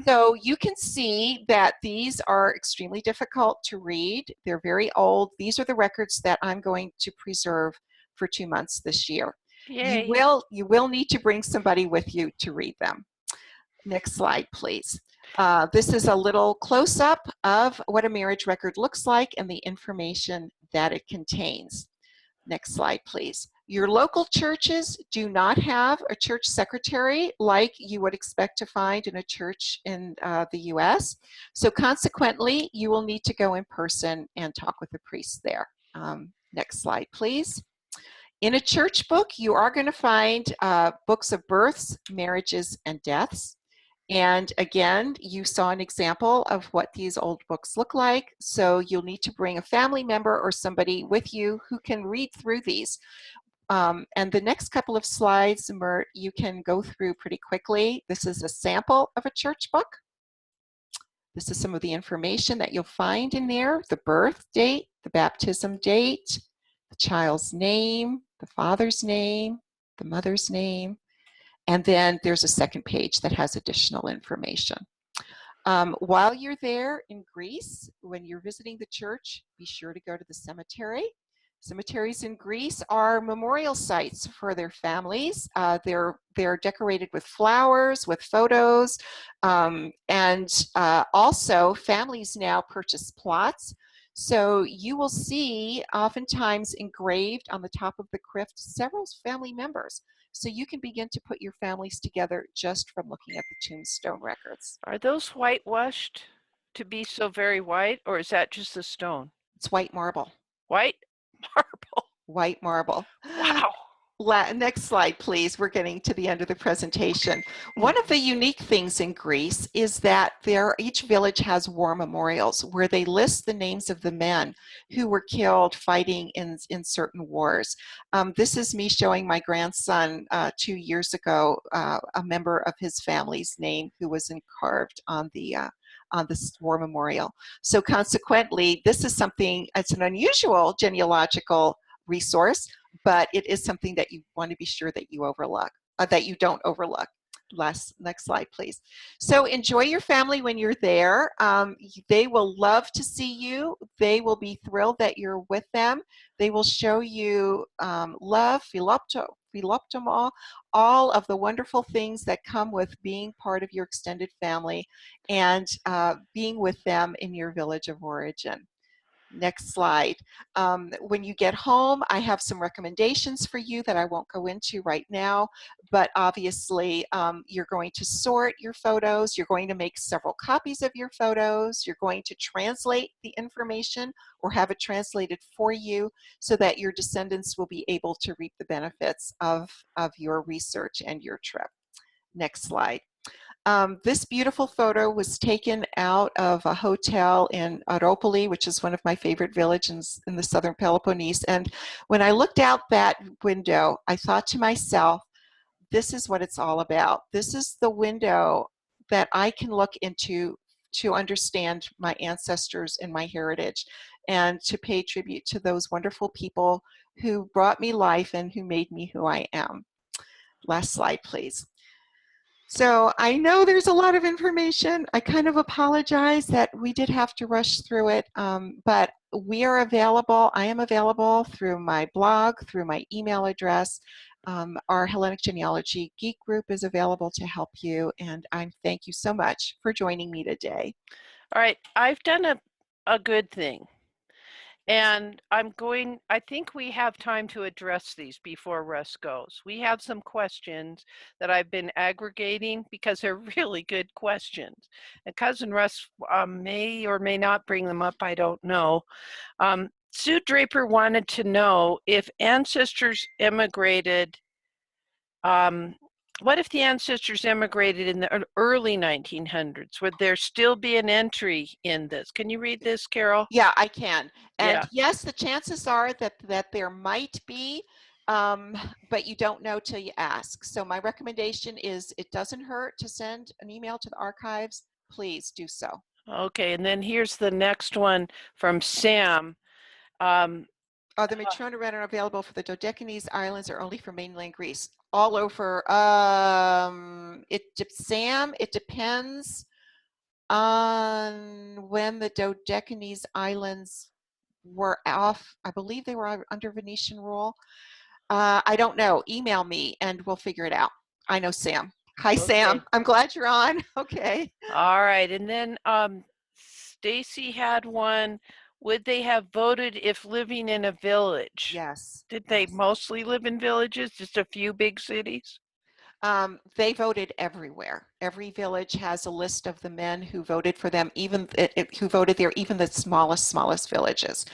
So you can see that these are extremely difficult to read. They're very old. These are the records that I'm going to preserve for 2 months this year. Yay. You will need to bring somebody with you to read them. Next slide, please. This is a little close-up of what a marriage record looks like and the information that it contains. Next slide, please. Your local churches do not have a church secretary like you would expect to find in a church in the US. So consequently, you will need to go in person and talk with the priest there. Next slide, please. In a church book, you are going to find books of births, marriages, and deaths. And again, you saw an example of what these old books look like. So you'll need to bring a family member or somebody with you who can read through these. And the next couple of slides, Myrt, you can go through pretty quickly. This is a sample of a church book. This is some of the information that you'll find in there: the birth date, the baptism date, the child's name, the father's name, the mother's name. And then there's a second page that has additional information. While you're there in Greece, when you're visiting the church, be sure to go to the cemetery. Cemeteries in Greece are memorial sites for their families. They're decorated with flowers, with photos, and also families now purchase plots. So you will see oftentimes engraved on the top of the crypt several family members. So you can begin to put your families together just from looking at the tombstone records. Are those whitewashed to be so very white, or is that just the stone? It's white marble. White marble. White marble. Wow. Next slide, please. We're getting to the end of the presentation. One of the unique things in Greece is that each village has war memorials where they list the names of the men who were killed fighting in certain wars. This is me showing my grandson 2 years ago a member of his family's name who was carved on this war memorial. So consequently, this is something, it's an unusual genealogical resource, but it is something that you want to be sure that you don't overlook. Next slide, please. So enjoy your family when you're there. They will love to see you. They will be thrilled that you're with them. They will show you love, philoptomo, all of the wonderful things that come with being part of your extended family and being with them in your village of origin. Next slide. When you get home, I have some recommendations for you that I won't go into right now, but obviously you're going to sort your photos, you're going to make several copies of your photos, you're going to translate the information or have it translated for you so that your descendants will be able to reap the benefits of your research and your trip. Next slide. This beautiful photo was taken out of a hotel in Aropoli, which is one of my favorite villages in the southern Peloponnese. And when I looked out that window, I thought to myself, this is what it's all about. This is the window that I can look into to understand my ancestors and my heritage and to pay tribute to those wonderful people who brought me life and who made me who I am. Last slide, please. So I know there's a lot of information. I kind of apologize that we did have to rush through it, but we are available. I am available through my blog, through my email address. Our Hellenic Genealogy Geek group is available to help you, and I thank you so much for joining me today. All right, I've done a good thing. And I think we have time to address these before Russ goes. We have some questions that I've been aggregating because they're really good questions. And Cousin Russ may or may not bring them up, I don't know. Sue Draper wanted to know if ancestors immigrated what if the ancestors emigrated in the early 1900s? Would there still be an entry in this? Can you read this, Carol? Yeah, I can. And Yeah. yes, the chances are that there might be, but you don't know till you ask. So my recommendation is it doesn't hurt to send an email to the archives. Please do so. Okay, and then here's the next one from Sam. Are the Matrona are available for the Dodecanese Islands or only for mainland Greece? All over. Sam, it depends on when the Dodecanese Islands were off. I believe they were under Venetian rule. I don't know. Email me and we'll figure it out. I know Sam. Hi, Sam. Okay. I'm glad you're on. Okay. All right, and then Stacy had one. Would they have voted if living in a village? Yes. Did they mostly live in villages, just a few big cities? They voted everywhere. Every village has a list of the men who voted for them, even who voted there, even the smallest villages.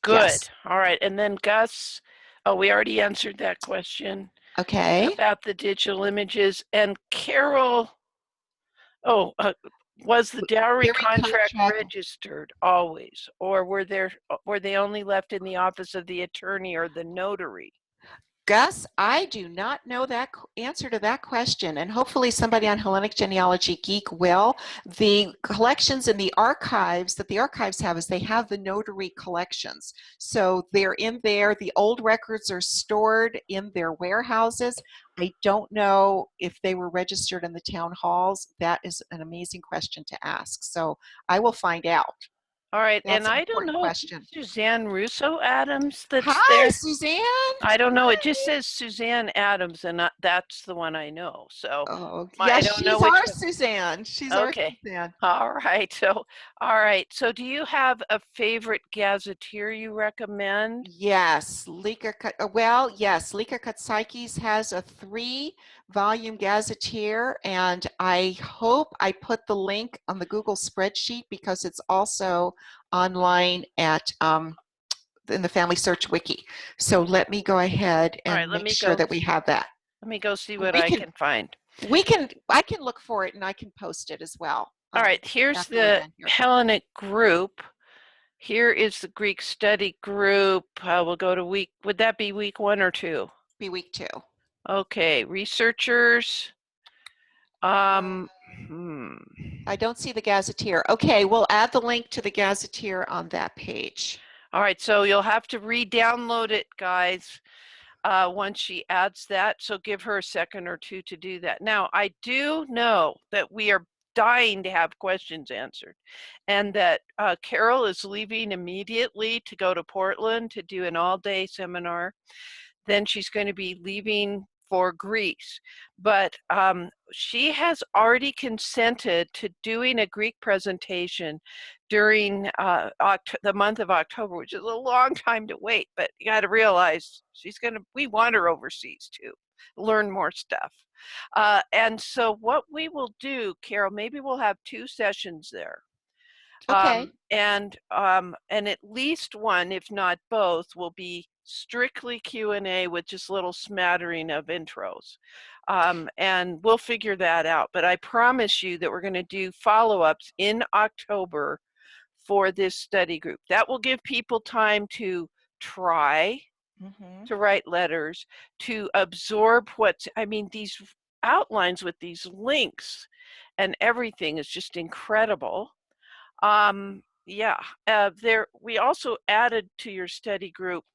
Good. Yes. All right, and then Gus, oh, we already answered that question Okay. about the digital images. And Carol, oh, was the dowry Dairy contract contract. registered always, or were they only left in the office of the attorney or the notary? Gus, I do not know that answer to that question, and hopefully somebody on Hellenic Genealogy Geek will. The collections in the archives that the archives have is they have the notary collections. So they're in there. The old records are stored in their warehouses. I don't know if they were registered in the town halls. That is an amazing question to ask. So I will find out. All right, That's and an I don't important know if question. Suzanne Russo Adams that's Hi, there. Suzanne. I don't know. It just says Suzanne Adams, and that's the one I know. So Oh, I yes, don't know she's which our one. Suzanne. She's our Okay. Suzanne. All right. So do you have a favorite gazetteer you recommend? Yes, Lika Katsaikis has a 3-volume gazetteer, and I hope I put the link on the Google spreadsheet because it's also online at in the Family Search Wiki. So let me go ahead All right, and make sure that we have that. Let me go see what We I can, can find. I can look for it and I can post it as well. All right, here's after we're the done here. Hellenic group. Here is the Greek study group. We'll go to week, would that be week 1 or 2? Be week 2. Okay, researchers. I don't see the gazetteer. Okay, we'll add the link to the gazetteer on that page. All right, so you'll have to re-download it, guys, once she adds that. So give her a second or two to do that. Now, I do know that we are dying to have questions answered, and that Carol is leaving immediately to go to Portland to do an all-day seminar. Then she's going to be leaving for Greece. But she has already consented to doing a Greek presentation during the month of October, which is a long time to wait. But you got to realize we want her overseas too, learn more stuff. And so what we will do, Carol, maybe we'll have 2 sessions there. Okay. And at least one, if not both, will be strictly Q&A with just a little smattering of intros. And we'll figure that out. But I promise you that we're going to do follow-ups in October for this study group. That will give people time to try to write letters, to absorb these outlines with these links and everything is just incredible. We also added to your study group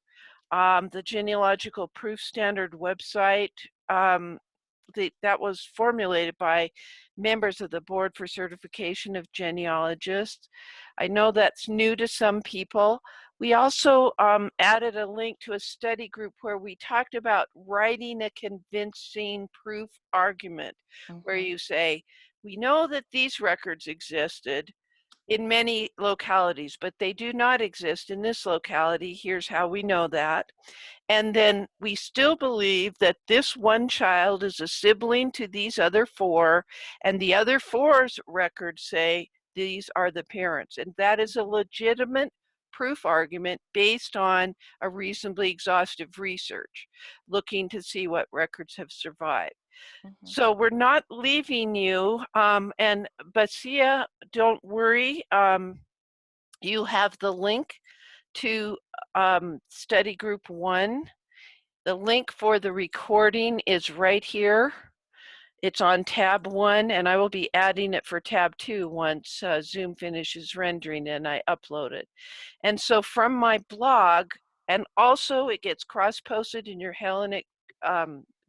the genealogical proof standard website that was formulated by members of the Board for Certification of Genealogists. I know that's new to some people. We also added a link to a study group where we talked about writing a convincing proof argument, where you say, we know that these records existed in many localities, but they do not exist in this locality. Here's how we know that. And then we still believe that this one child is a sibling to these other 4, and the other 4's records say these are the parents. And that is a legitimate proof argument based on a reasonably exhaustive research, looking to see what records have survived. Mhm. So we're not leaving you. And Basia, don't worry. You have the link to study group 1. The link for the recording is right here. It's on tab 1, and I will be adding it for tab 2 once Zoom finishes rendering and I upload it. And so from my blog, and also it gets cross-posted in your Hellenic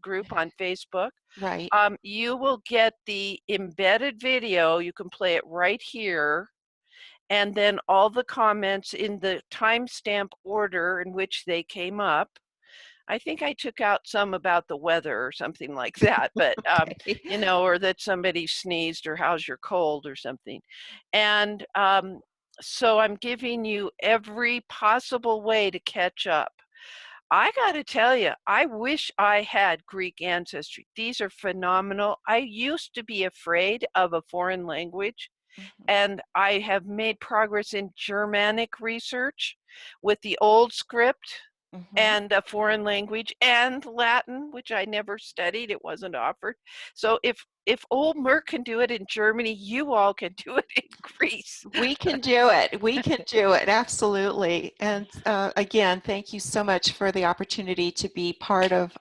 group on Facebook. Right. You will get the embedded video. You can play it right here, and then all the comments in the timestamp order in which they came up. I think I took out some about the weather or something like that, but Okay. you know, or that somebody sneezed or how's your cold or something. And so I'm giving you every possible way to catch up. I got to tell you, I wish I had Greek ancestry. These are phenomenal. I used to be afraid of a foreign language, Mhm. and I have made progress in Germanic research with the old script Mhm. and a foreign language and Latin, which I never studied. It wasn't offered. So if old Myrt can do it in Germany, you all can do it in Greece. We can do it. We can do it. Absolutely. And again, thank you so much for the opportunity to be part of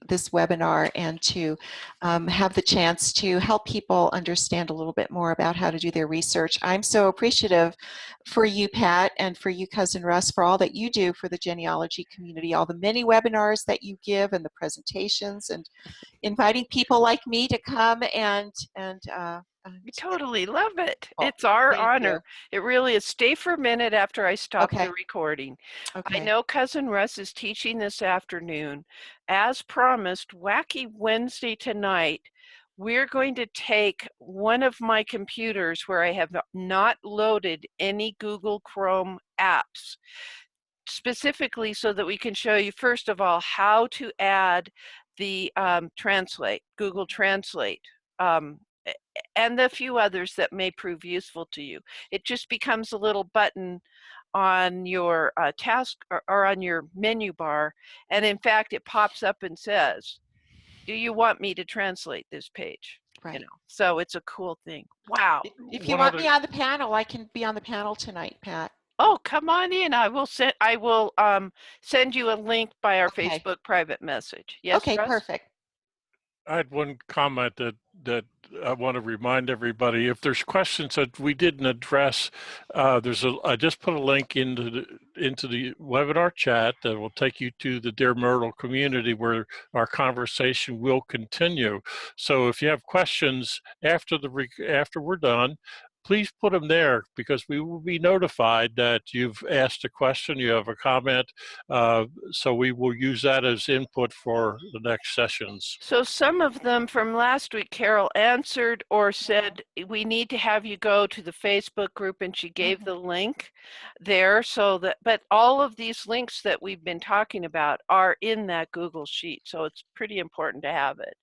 this webinar and to have the chance to help people understand a little bit more about how to do their research. I'm so appreciative for you, Pat, and for you, Cousin Russ, for all that you do for the genealogy community, all the many webinars that you give and the presentations, and inviting people like me to come and We totally love it. oh, It's our thank you. honor. It really is. Stay for a minute after I stop Okay. the recording. I Okay. know Cousin Russ is teaching this afternoon. As promised, Wacky Wednesday tonight, we're going to take one of my computers where I have not loaded any Google Chrome apps, specifically so that we can show you, first of all, how to add the Translate, Google Translate, and a few others that may prove useful to you. It just becomes a little button on your task or on your menu bar, and in fact, it pops up and says, do you want me to translate this page? Right. You know, so it's a cool thing. Wow. If you One want other, me on the panel, I can be on the panel tonight, Pat. Oh, come on in. I will send you a link by our Okay. Facebook private message. Yes, Okay, Russ? perfect. I had one comment that I want to remind everybody. If there's questions that we didn't address, I just put a link into the webinar chat that will take you to the DearMYRTLE community where our conversation will continue. So if you have questions after we're done, please put them there, because we will be notified that you've asked a question, you have a comment, so we will use that as input for the next sessions. So some of them from last week, Carol answered or said, we need to have you go to the Facebook group, and she gave the link there, so that, but all of these links that we've been talking about are in that Google Sheet, so it's pretty important to have it.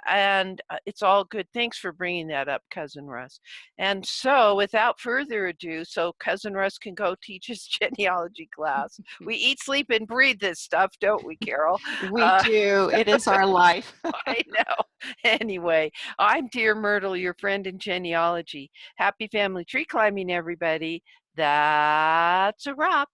And it's all good. Thanks for bringing that up, Cousin Russ. And so without further ado, so Cousin Russ can go teach his genealogy class. We eat, sleep, and breathe this stuff, don't we, Carol? We do. It is our life. I know. Anyway, I'm DearMYRTLE, your friend in genealogy. Happy family tree climbing, everybody. That's a wrap.